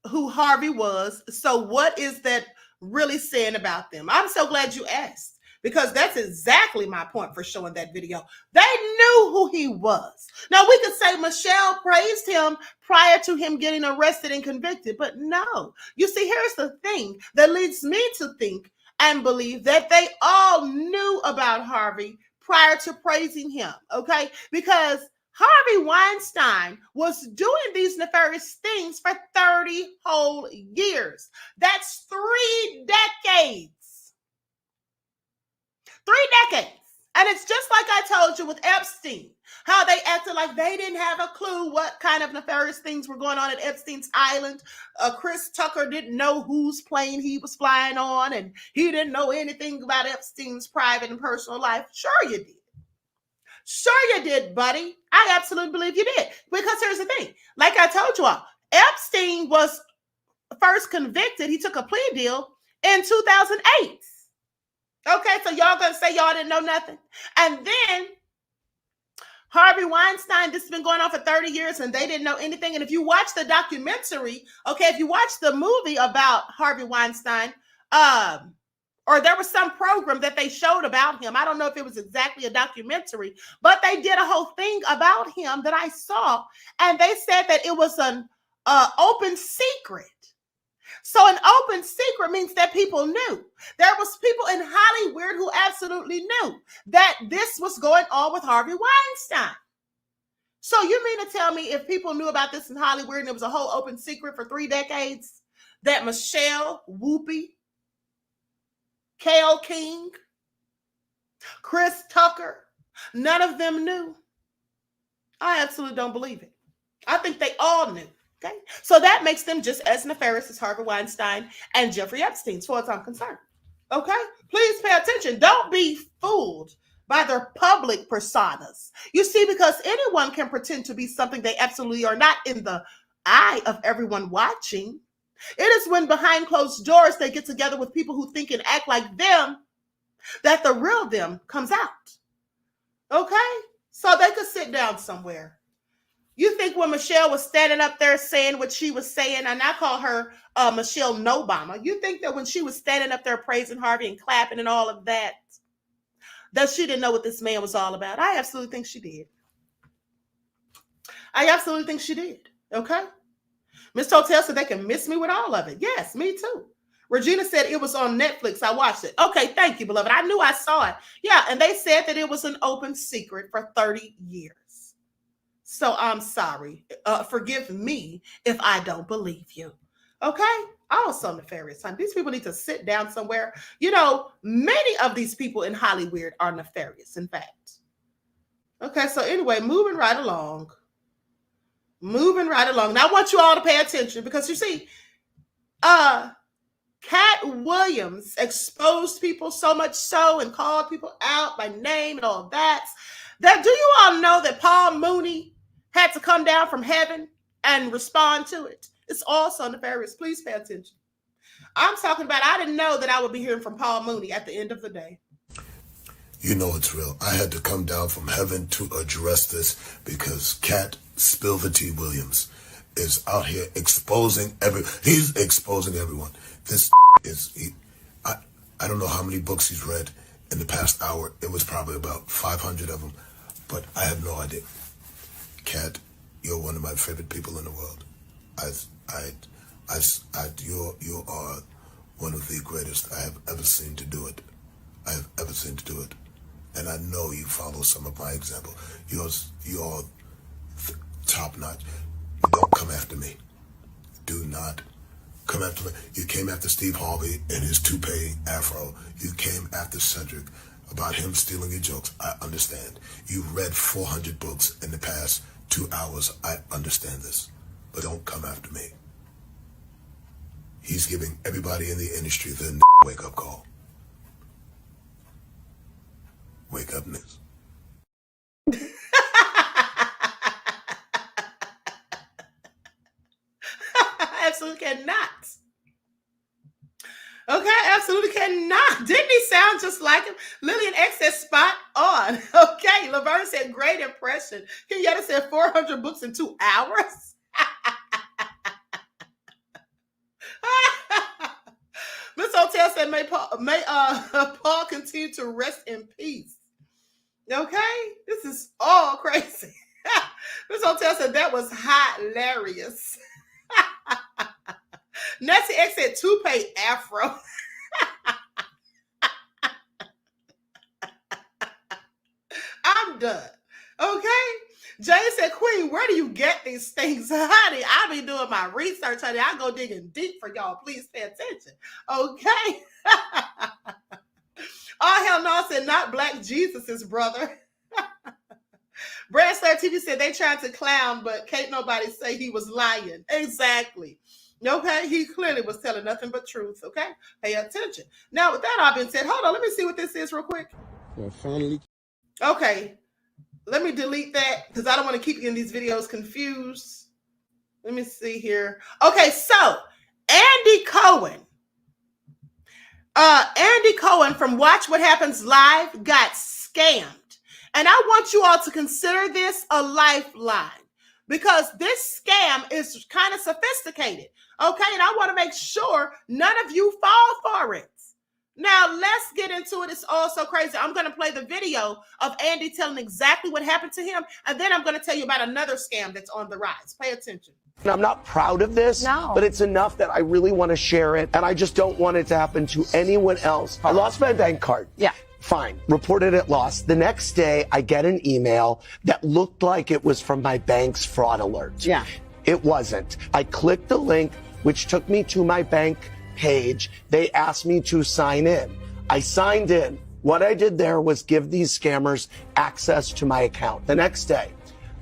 who Harvey was. So what is that really saying about them? I'm so glad you asked, because that's exactly my point for showing that video. They knew who he was. Now, we could say Michelle praised him prior to him getting arrested and convicted, but no. You see, here's the thing that leads me to think and believe that they all knew about Harvey prior to praising him, okay? Because Harvey Weinstein was doing these nefarious things for 30 whole years. That's 3 decades. 3 decades. And it's just like I told you with Epstein, how they acted like they didn't have a clue what kind of nefarious things were going on at Epstein's Island. Chris Tucker didn't know whose plane he was flying on, and he didn't know anything about Epstein's private and personal life. Sure you did. Sure you did, buddy. I absolutely believe you did. Because here's the thing. Like I told you all, Epstein was first convicted. He took a plea deal in 2008. Okay, so y'all gonna say y'all didn't know nothing? And then Harvey Weinstein, this has been going on for 30 years and they didn't know anything. And if you watch the documentary, okay, if you watch the movie about Harvey Weinstein, or there was some program that they showed about him. I don't know if it was exactly a documentary, but they did a whole thing about him that I saw. And they said that it was an open secret. So an open secret means that people knew. There was people in Hollywood who absolutely knew that this was going on with Harvey Weinstein. So you mean to tell me if people knew about this in Hollywood and it was a whole open secret for 3 decades, that Michelle, Whoopi, K.O. King, Chris Tucker, none of them knew? I absolutely don't believe it. I think they all knew. Okay, so that makes them just as nefarious as Harvey Weinstein and Jeffrey Epstein, as far as I'm concerned. Okay, please pay attention. Don't be fooled by their public personas. You see, because anyone can pretend to be something they absolutely are not in the eye of everyone watching. It is when behind closed doors they get together with people who think and act like them that the real them comes out. Okay, so they could sit down somewhere. You think when Michelle was standing up there saying what she was saying, and I call her Michelle Nobama, you think that when she was standing up there praising Harvey and clapping and all of that, that she didn't know what this man was all about? I absolutely think she did. I absolutely think she did. Okay? Miss Hotel said they can miss me with all of it. Yes, me too. Regina said it was on Netflix. I watched it. Okay, thank you, beloved. I knew I saw it. Yeah, and they said that it was an open secret for 30 years. So I'm sorry. Forgive me if I don't believe you. Okay? Also nefarious, honey. These people need to sit down somewhere. You know, many of these people in Hollywood are nefarious, in fact. Okay, so anyway, moving right along. Moving right along. Now I want you all to pay attention because you see, Cat Williams exposed people so much so and called people out by name and all that. That do you all know that Paul Mooney had to come down from heaven and respond to it? It's also nefarious. Please pay attention. I'm talking about, I didn't know that I would be hearing from Paul Mooney at the end of the day. You know it's real. I had to come down from heaven to address this because Cat Spilverty Williams is out here exposing he's exposing everyone. This is, I don't know how many books he's read in the past hour. It was probably about 500 of them, but I have no idea. Cat, you're one of my favorite people in the world. You are one of the greatest I have ever seen to do it. I have ever seen to do it. And I know you follow some of my example. You're top notch. Don't come after me. Do not come after me. You came after Steve Harvey and his toupee afro. You came after Cedric about him stealing your jokes. I understand. You read 400 books in the past 2 hours. I understand this. But don't come after me. He's giving everybody in the industry the wake-up call. Wake up, niggas. Absolutely cannot. Okay, absolutely cannot. Didn't he sound just like him? Lillian X said spot on. Okay, Laverne said great impression. Kenyatta said 400 books in 2 hours. Hotel said, may Paul continue to rest in peace. Okay? This is all crazy. Miss Hotel said that was hilarious. Nancy X said toupee afro. I'm done. Okay? Jay said, Queen, where do you get these things? Honey, I be doing my research, honey. I go digging deep for y'all. Please pay attention. Okay? Oh, hell no, I said not Black Jesus' brother. Brad Slayer TV said they tried to clown, but can't nobody say he was lying. Exactly. Okay? He clearly was telling nothing but truth. Okay? Pay attention. Now, with that all being said, hold on. Let me see what this is real quick. Well, finally. Okay. Let me delete that because I don't want to keep you in these videos confused. Let me see here. Okay, so Andy Cohen. Andy Cohen from Watch What Happens Live got scammed. And I want you all to consider this a lifeline because this scam is kind of sophisticated. Okay, and I want to make sure none of you fall for it. Now, let's get into it. It's all so crazy. I'm going to play the video of Andy telling exactly what happened to him, and then I'm going to tell you about another scam that's on the rise. Pay attention. I'm not proud of this, but it's enough that I really want to share it, and I just don't want it to happen to anyone else. I lost my bank card. Yeah. Fine. Reported it lost. The next day, I get an email that looked like it was from my bank's fraud alert. Yeah. It wasn't. I clicked the link, which took me to my bank page. They asked me to sign in. I signed in. What I did there was give these scammers access to my account. The next day,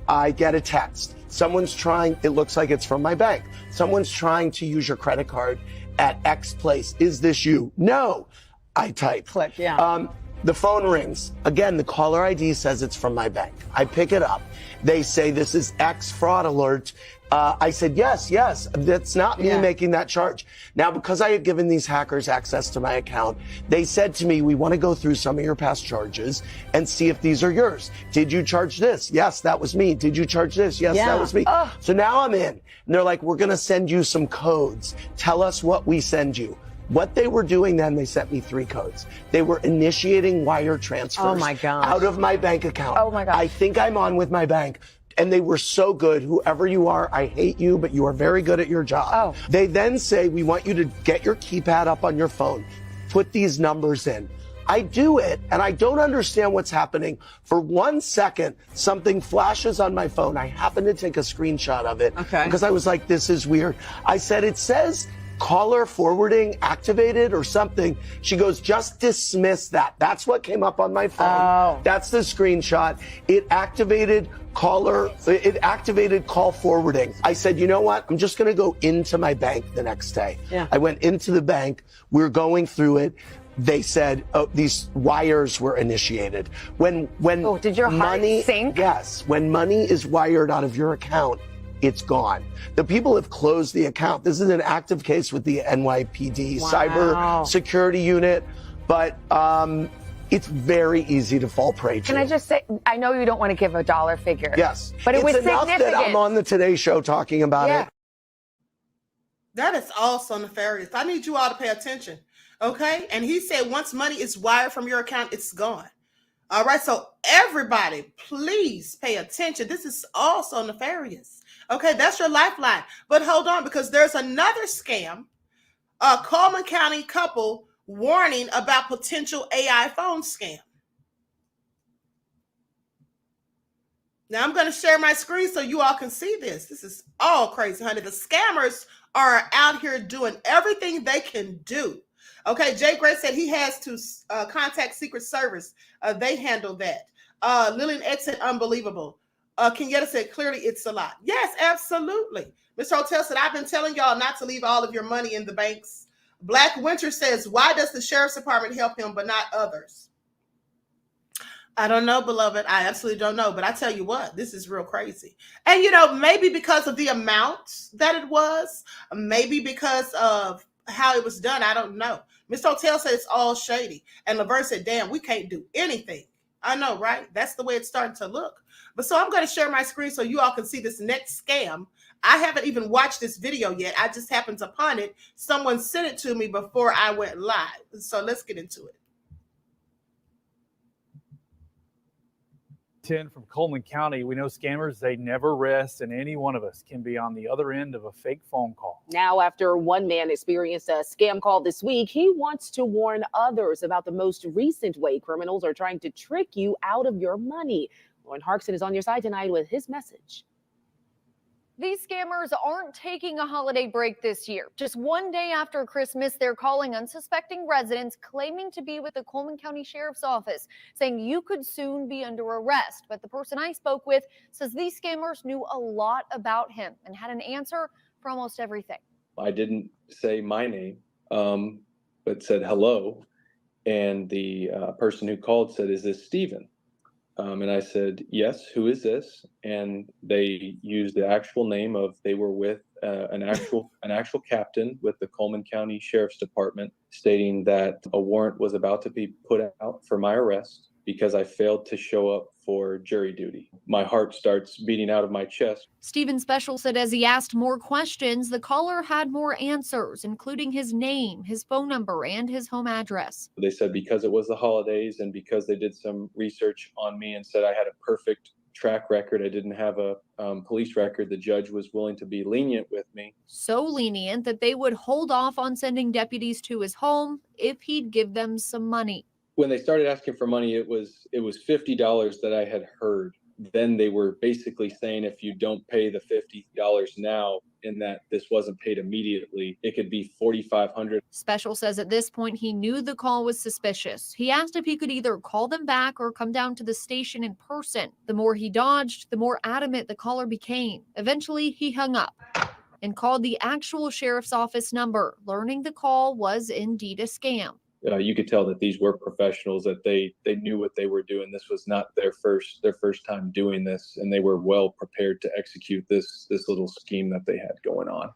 I get a text. Someone's trying, it looks like it's from my bank. Someone's trying to use your credit card at X place. Is this you? No. I type. Click, yeah. The phone rings. Again, the caller ID says it's from my bank. I pick it up. They say, this is X fraud alert. I said, yes, that's not me making that charge. Now, because I had given these hackers access to my account, they said to me, we want to go through some of your past charges and see if these are yours. Did you charge this? Yes, that was me. Did you charge this? Yes, that was me. So now I'm in. And they're like, we're going to send you some codes. Tell us what we send you. What they were doing then, they sent me 3 codes. They were initiating wire transfers out of my bank account. Oh my gosh. I think I'm on with my bank. And they were so good. Whoever you are, I hate you, but you are very good at your job. They then say, we want you to get your keypad up on your phone, put these numbers in. I do it, and I don't understand what's happening. For 1 second, something flashes on my phone. I happen to take a screenshot of it because I was like, this is weird. I said, it says caller forwarding activated or something. She goes, just dismiss that. That's what came up on my phone. That's the screenshot. It activated call forwarding. I said, you know what? I'm just going to go into my bank the next day. I went into the bank. We're going through it. They said, these wires were initiated. When did your heart sink? Yes. When money is wired out of your account, it's gone. The people have closed the account. This is an active case with the NYPD cyber security unit, but it's very easy to fall prey to. Can I just say, I know you don't want to give a dollar figure. Yes. But it was enough significant. that I'm on the Today Show talking about it. That is also nefarious. I need you all to pay attention. Okay? And he said once money is wired from your account, it's gone. All right? So everybody, please pay attention. This is also nefarious. Okay? That's your lifeline. But hold on, because there's another scam. A Coleman County couple warning about potential AI phone scam. Now I'm going to share my screen so you all can see this. This is all crazy, honey. The scammers are out here doing everything they can do. Okay, Jay Gray said he has to contact Secret Service. They handle that. Lillian X said unbelievable. Kenyatta said clearly it's a lot. Yes, absolutely. Mr. Hotel said I've been telling y'all not to leave all of your money in the banks. Black Winter says, why does the sheriff's department help him but not others? I don't know, beloved. I absolutely don't know. But I tell you what, this is real crazy. And, you know, maybe because of the amount that it was, maybe because of how it was done, I don't know. Mr. Hotel said it's all shady. And Laverne said, damn, we can't do anything. I know, right? That's the way it's starting to look. But so I'm going to share my screen so you all can see this next scam I haven't even watched this video yet. I just happened upon it. Someone sent it to me before I went live. So let's get into it. 10 from Coleman County. We know scammers, they never rest, and any one of us can be on the other end of a fake phone call. Now, after one man experienced a scam call this week, he wants to warn others about the most recent way criminals are trying to trick you out of your money. Lauren Harkson is on your side tonight with his message. These scammers aren't taking a holiday break this year. Just one day after Christmas, they're calling unsuspecting residents claiming to be with the Coleman County Sheriff's Office, saying you could soon be under arrest. But the person I spoke with says these scammers knew a lot about him and had an answer for almost everything. I didn't say my name, but said hello. And the person who called said, "Is this Stephen?" And I said, "Yes, who is this?" And they used the actual name of, they were with an actual captain with the Coleman County Sheriff's Department, stating that a warrant was about to be put out for my arrest because I failed to show up for jury duty. My heart starts beating out of my chest. Stephen Special said as he asked more questions, the caller had more answers, including his name, his phone number, and his home address. They said because it was the holidays and because they did some research on me and said I had a perfect track record, I didn't have a police record, the judge was willing to be lenient with me. So lenient that they would hold off on sending deputies to his home if he'd give them some money. When they started asking for money, it was $50 that I had heard. Then they were basically saying if you don't pay the $50 now, and that this wasn't paid immediately, it could be $4,500. Special says at this point he knew the call was suspicious. He asked if he could either call them back or come down to the station in person. The more he dodged, the more adamant the caller became. Eventually, he hung up and called the actual sheriff's office number, learning the call was indeed a scam. You could tell that these were professionals, that they knew what they were doing. This was not their first time doing this, and they were well prepared to execute this little scheme that they had going on.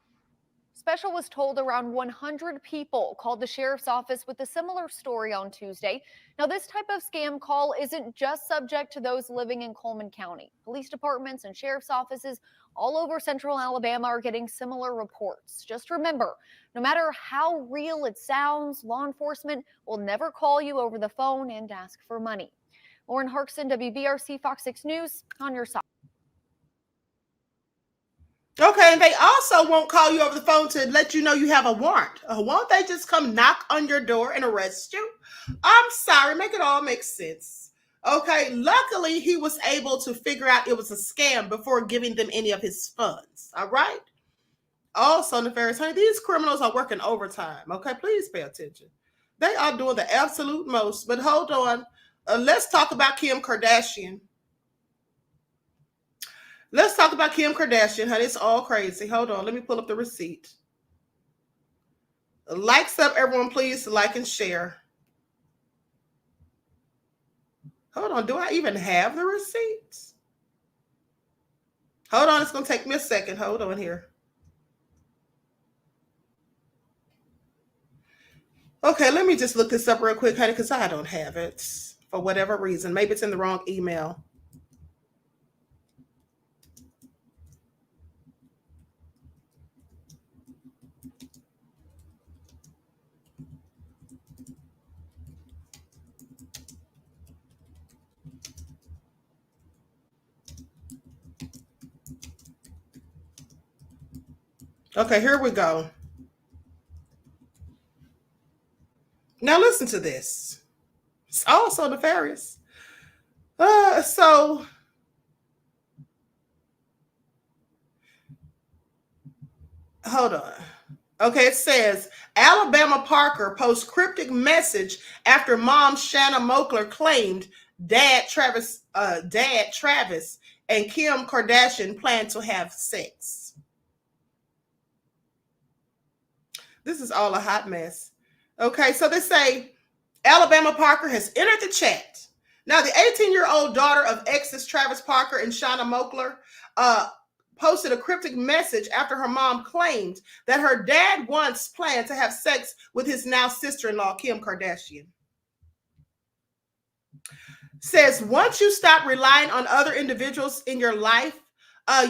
Special was told around 100 people called the sheriff's office with a similar story on Tuesday. Now, this type of scam call isn't just subject to those living in Coleman County. Police departments and sheriff's offices all over central Alabama are getting similar reports. Just remember, no matter how real it sounds, law enforcement will never call you over the phone and ask for money. Lauren Harkson, WBRC Fox 6 News, on your side. Okay, and they also won't call you over the phone to let you know you have a warrant. Won't they just come knock on your door and arrest you? I'm sorry, make it all make sense. Okay, luckily he was able to figure out it was a scam before giving them any of his funds. All right. Also, nefarious honey, these criminals are working overtime. Okay, please pay attention. They are doing the absolute most. But hold on, let's talk about Kim Kardashian. Let's talk about Kim Kardashian, honey. It's all crazy. Hold on. Let me pull up the receipt. Likes up, everyone, please. Like and share. Hold on. Do I even have the receipts? Hold on. It's going to take me a second. Hold on here. Okay, let me just look this up real quick, honey, because I don't have it for whatever reason. Maybe it's in the wrong email. Okay, here we go. Now listen to this. It's also nefarious. So hold on. Okay, it says Alabama Parker posts cryptic message after mom Shanna Mokler claimed dad Travis and Kim Kardashian plan to have sex. This is all a hot mess. Okay, so they say Alabama Parker has entered the chat. Now, the 18-year-old daughter of exes Travis Parker and Shanna Mokler posted a cryptic message after her mom claimed that her dad once planned to have sex with his now sister-in-law, Kim Kardashian. Says, once you stop relying on other individuals in your life,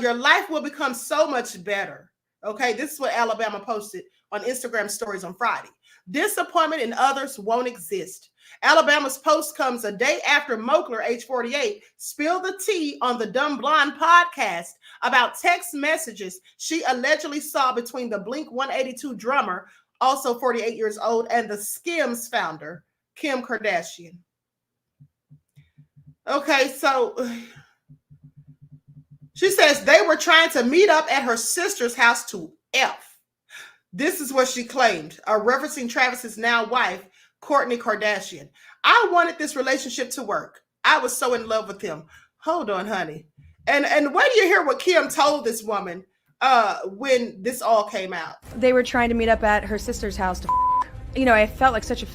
your life will become so much better. Okay, this is what Alabama posted on Instagram stories on Friday. Disappointment in others won't exist. Alabama's post comes a day after Moakler, age 48, spilled the tea on the Dumb Blonde podcast about text messages she allegedly saw between the Blink-182 drummer, also 48 years old, and the Skims founder, Kim Kardashian. Okay, so she says they were trying to meet up at her sister's house to F. This is what she claimed, referencing Travis's now wife, Kourtney Kardashian. I wanted this relationship to work. I was so in love with him. Hold on, honey. And wait till you hear what Kim told this woman when this all came out. They were trying to meet up at her sister's house to I felt like such a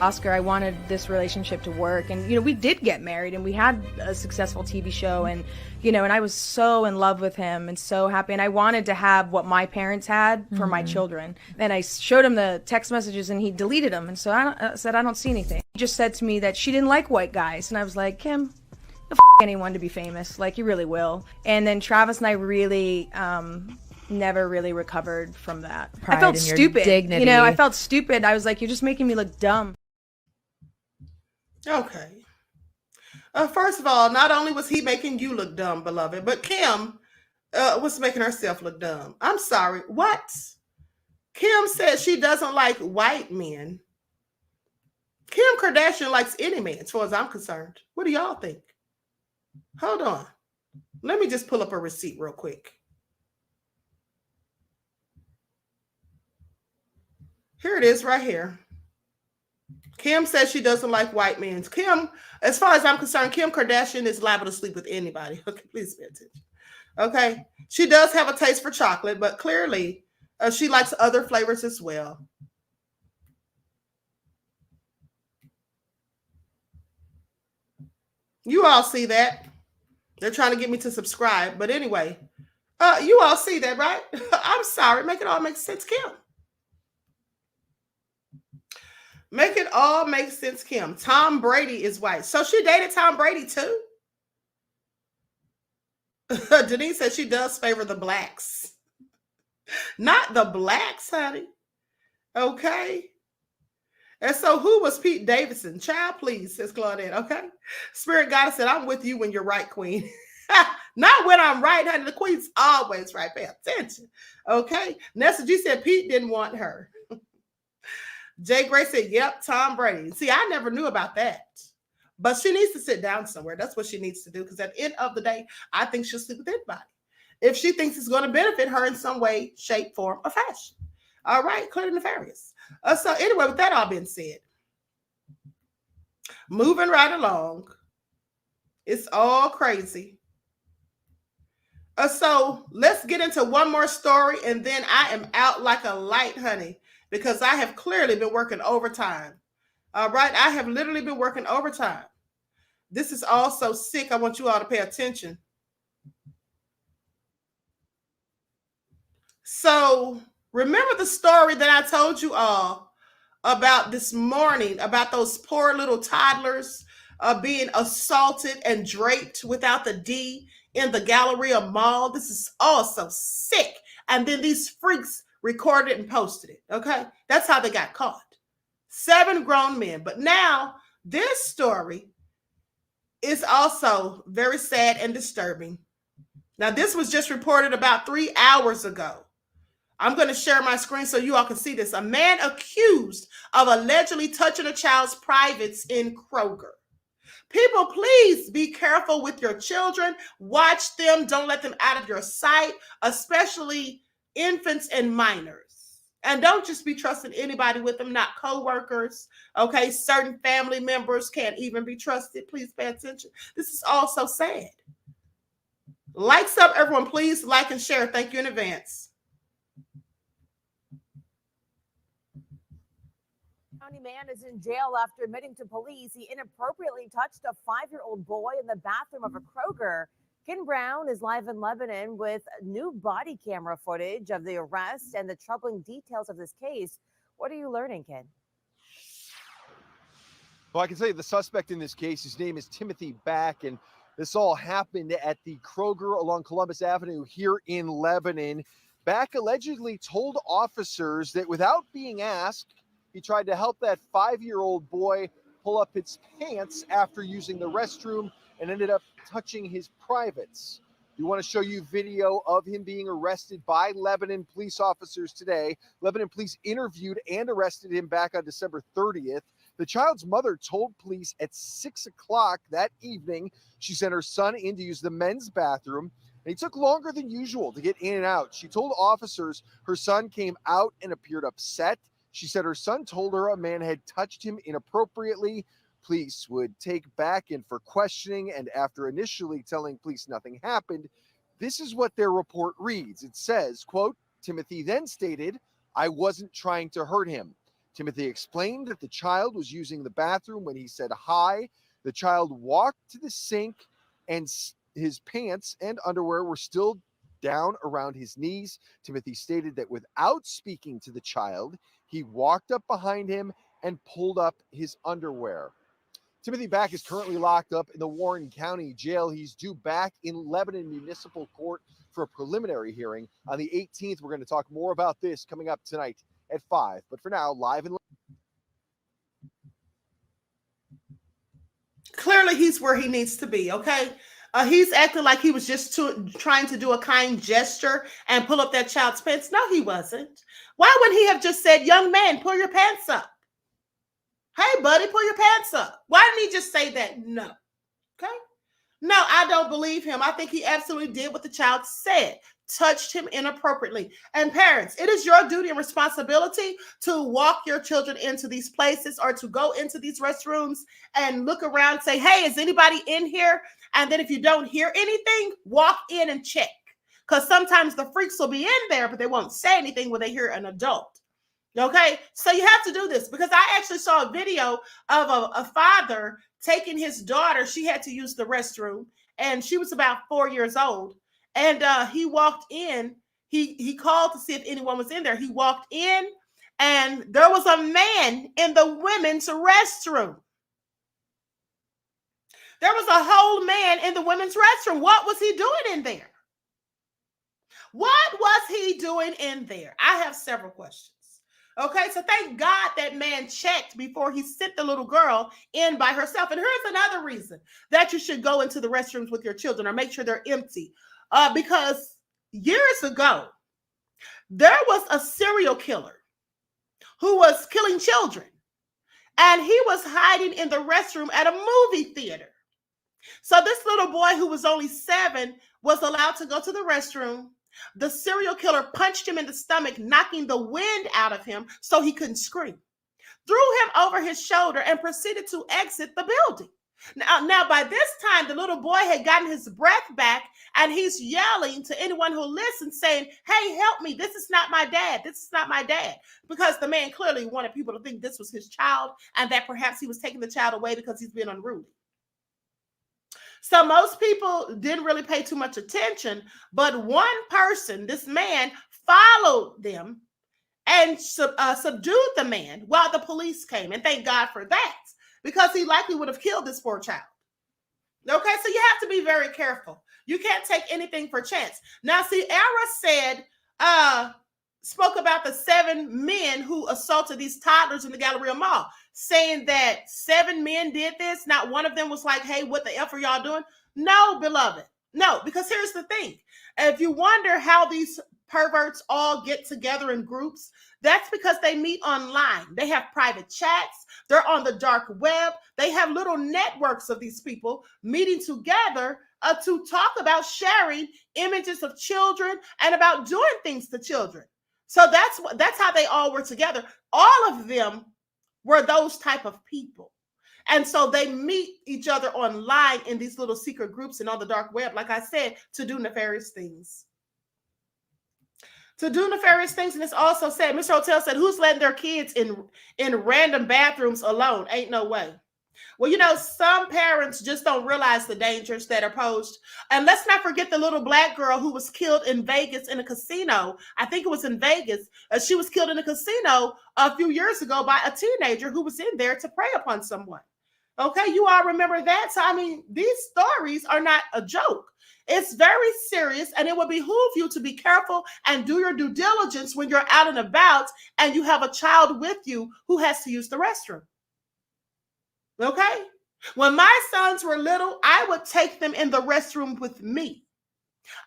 Oscar. I wanted this relationship to work, and we did get married and we had a successful TV show, and and I was so in love with him and so happy, and I wanted to have what my parents had for my children. And I showed him the text messages and he deleted them, and so I said, I don't see anything. He just said to me that she didn't like white guys, and I was like, Kim, you'll anyone to be famous, like you really will. And then Travis and I really never really recovered from that. Pride I felt in your stupid. dignity. I felt stupid. I was like, you're just making me look dumb. Okay. First of all, not only was he making you look dumb, beloved, but Kim was making herself look dumb. I'm sorry. What? Kim said she doesn't like white men. Kim Kardashian likes any man, as far as I'm concerned. What do y'all think? Hold on. Let me just pull up a receipt real quick. Here it is right here. Kim says she doesn't like white men. Kim, as far as I'm concerned, Kim Kardashian is liable to sleep with anybody. Okay, please pay attention. Okay. She does have a taste for chocolate, but clearly she likes other flavors as well. You all see that? They're trying to get me to subscribe. But anyway, you all see that, right? I'm sorry. Make it all make sense, Kim. Make it all make sense, Kim. Tom Brady is white. So she dated Tom Brady too? Denise said she does favor the blacks. Not the blacks, honey. Okay. And so who was Pete Davidson? Child, please, says Claudette. Okay. Spirit Goddess said, I'm with you when you're right, Queen. Not when I'm right, honey. The Queen's always right. Pay attention. Okay. Nessa G said Pete didn't want her. Jay Gray said, yep, Tom Brady. See, I never knew about that. But she needs to sit down somewhere. That's what she needs to do. Because at the end of the day, I think she'll sleep with anybody. If she thinks it's going to benefit her in some way, shape, form, or fashion. All right, clear and nefarious. So anyway, with that all being said, moving right along, it's all crazy. So let's get into one more story, and then I am out like a light, honey. Because I have clearly been working overtime. All right. I have literally been working overtime. This is all so sick. I want you all to pay attention. So remember the story that I told you all about this morning, about those poor little toddlers being assaulted and draped without the D in the Galleria Mall. This is all so sick. And then these freaks recorded it and posted it. Okay. That's how they got caught. 7 grown men. But now this story is also very sad and disturbing. Now, this was just reported about 3 hours ago. I'm going to share my screen so you all can see this. A man accused of allegedly touching a child's privates in Kroger. People, please be careful with your children. Watch them. Don't let them out of your sight, especially infants and minors. And don't just be trusting anybody with them, not co-workers. Okay, certain family members can't even be trusted. Please pay attention. This is all so sad. Likes up, everyone. Please like and share. Thank you in advance. County man is in jail after admitting to police he inappropriately touched a 5-year-old boy in the bathroom of a Kroger. Ken Brown is live in Lebanon with new body camera footage of the arrest and the troubling details of this case. What are you learning, Ken? Well, I can tell you the suspect in this case, his name is Timothy Back, and This all happened at the Kroger along Columbus Avenue here in Lebanon. Back allegedly told officers that without being asked, he tried to help that 5-year-old boy pull up his pants after using the restroom and ended up touching his privates. We want to show you video of him being arrested by Lebanon police officers today. Lebanon police interviewed and arrested him back on December 30th. The child's mother told police at 6 o'clock that evening she sent her son in to use the men's bathroom, and he took longer than usual to get in and out. She told officers her son came out and appeared upset. She said her son told her a man had touched him inappropriately. Police would take back in for questioning, and after initially telling police nothing happened, this is what their report reads. It says, quote, Timothy then stated, I wasn't trying to hurt him. Timothy explained that the child was using the bathroom when he said hi. The child walked to the sink and his pants and underwear were still down around his knees. Timothy stated that without speaking to the child, he walked up behind him and pulled up his underwear. Timothy Back is currently locked up in the Warren County Jail. He's due back in Lebanon Municipal Court for a preliminary hearing on the 18th. We're going to talk more about this coming up tonight at 5. But for now, live in Clearly, he's where he needs to be, okay? He's acting like he was just trying to do a kind gesture and pull up that child's pants. No, he wasn't. Why wouldn't he have just said, young man, pull your pants up? Hey, buddy, pull your pants up. Why didn't he just say that? No. Okay? No, I don't believe him. I think he absolutely did what the child said, touched him inappropriately. And parents, it is your duty and responsibility to walk your children into these places or to go into these restrooms and look around and say, hey, is anybody in here? And then if you don't hear anything, walk in and check. Because sometimes the freaks will be in there, but they won't say anything when they hear an adult. Okay, so you have to do this because I actually saw a video of a father taking his daughter. She had to use the restroom and she was about 4 years old. And he walked in. He called to see if anyone was in there. He walked in and there was a man in the women's restroom. There was a whole man in the women's restroom. What was he doing in there? What was he doing in there? I have several questions. Okay, so thank God that man checked before he sent the little girl in by herself. And here's another reason that you should go into the restrooms with your children or make sure they're empty. Because years ago, there was a serial killer who was killing children. And he was hiding in the restroom at a movie theater. So this little boy who was only 7 was allowed to go to the restroom. The serial killer punched him in the stomach, knocking the wind out of him so he couldn't scream. Threw him over his shoulder and proceeded to exit the building. Now, by this time, the little boy had gotten his breath back and he's yelling to anyone who listens, saying, hey, help me. This is not my dad. This is not my dad. Because the man clearly wanted people to think this was his child and that perhaps he was taking the child away because he's been unruly. So most people didn't really pay too much attention, but one person, this man, followed them and subdued the man while the police came. And thank God for that, because he likely would have killed this poor child. Okay, so you have to be very careful. You can't take anything for chance. Now, see, Era spoke about the 7 men who assaulted these toddlers in the Galleria Mall, saying that 7 men did this. Not one of them was like, hey, what the F are y'all doing? No, beloved. No, because here's the thing. If you wonder how these perverts all get together in groups, that's because they meet online. They have private chats. They're on the dark web. They have little networks of these people meeting together to talk about sharing images of children and about doing things to children. So that's how they all were together. All of them were those type of people. And so they meet each other online in these little secret groups and on the dark web, like I said, to do nefarious things. To do nefarious things. And it's also said, Mr. Hotel said, who's letting their kids in random bathrooms alone? Ain't no way. Well, you know, some parents just don't realize the dangers that are posed. And let's not forget the little black girl who was killed in Vegas in a casino. I think it was in Vegas. She was killed in a casino a few years ago by a teenager who was in there to prey upon someone. Okay, you all remember that? So, I mean, these stories are not a joke. It's very serious, and it would behoove you to be careful and do your due diligence when you're out and about and you have a child with you who has to use the restroom. Okay? When my sons were little, I would take them in the restroom with me.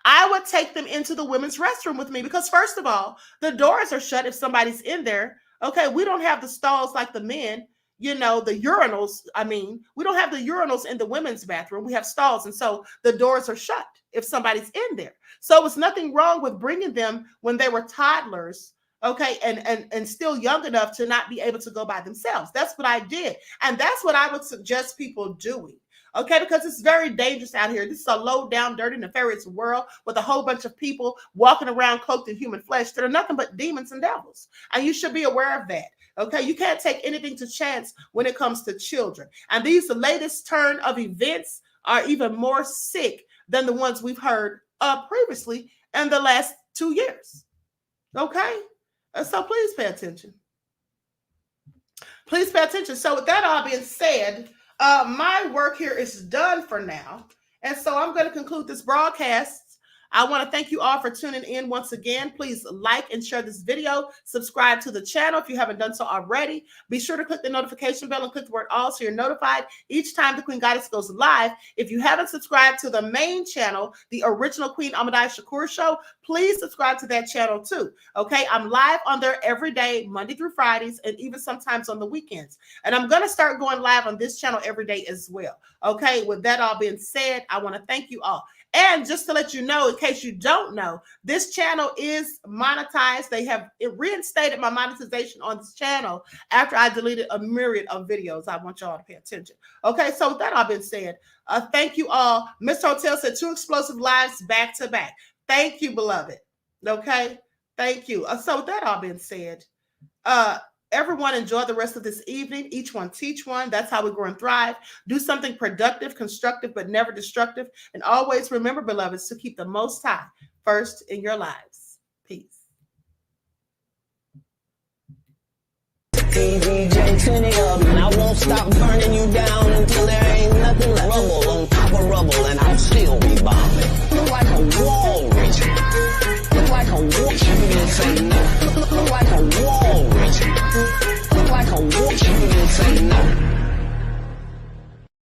I would take them into the women's restroom with me because, first of all, the doors are shut if somebody's in there. Okay, we don't have the stalls like the men, you know, the urinals. I mean, we don't have the urinals in the women's bathroom. We have stalls, and so the doors are shut if somebody's in there. So it's nothing wrong with bringing them when they were toddlers, okay, and still young enough to not be able to go by themselves. That's what I did, and that's what I would suggest people doing. Okay, because it's very dangerous out here. This is a low down, dirty, nefarious world with a whole bunch of people walking around cloaked in human flesh that are nothing but demons and devils. And you should be aware of that. Okay, you can't take anything to chance when it comes to children. And these latest turn of events are even more sick than the ones we've heard previously in the last 2 years. Okay, so please pay attention. Please pay attention. So with that all being said, my work here is done for now. And so I'm going to conclude this broadcast. I want to thank you all for tuning in once again. Please like and share this video. Subscribe to the channel if you haven't done so already. Be sure to click the notification bell and click the word all so you're notified each time the Queen Goddess goes live. If you haven't subscribed to the main channel, the original Queen Ahmadiyyah Shakur show, please subscribe to that channel too. Okay, I'm live on there every day, Monday through Fridays, and even sometimes on the weekends. And I'm going to start going live on this channel every day as well. Okay, with that all being said, I want to thank you all. And just to let you know, in case you don't know, this channel is monetized. They have reinstated my monetization on this channel after I deleted a myriad of videos. I want y'all to pay attention. Okay, so with that all been said, thank you all. Mr. Hotel said 2 explosive lives back to back. Thank you, beloved. Okay, thank you. So with that all been said, everyone enjoy the rest of this evening. Each one teach one. That's how we grow and thrive. Do something productive, constructive, but never destructive. And always remember, beloveds, to keep the Most High first in your lives. Peace. TVJ, turn it up, and I won't stop burning you down until there ain't nothing left. Rubble on top of rubble, and I'll still be bombing. Look like a wall, Richie. Look like a wall. You didn't say no. Look like a wall, Richie. Look like a wall. You didn't say no.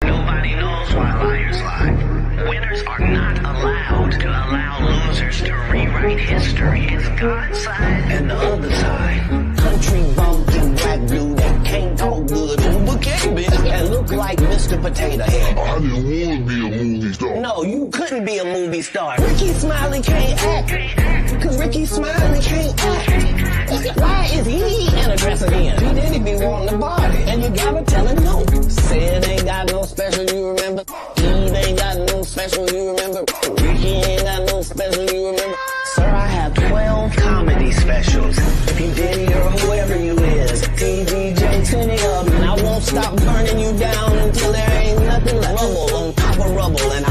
Nobody knows why liars lie. Winners are not allowed to allow losers to rewrite history. It's God's side and the other side. Country bumpkin, black blue that can't talk good. Bouquet bitch and look like Mr. Potato Head. I didn't want to be a movie star. No, you couldn't be a movie star. Ricky Smiley can't act. Cause Ricky Smiley can't act. Why is he in a dress again? He didn't be wanting the body. And you gotta tell him no. Said ain't got no special, you remember. Eve ain't got no special, you remember. Ricky ain't got no special, you remember. Sir, I have 12 comedy specials. If you Diddy or whoever you is, TVJ, turn it up, and I won't stop burning you down until there ain't nothing left. Rubble on top of rubble, and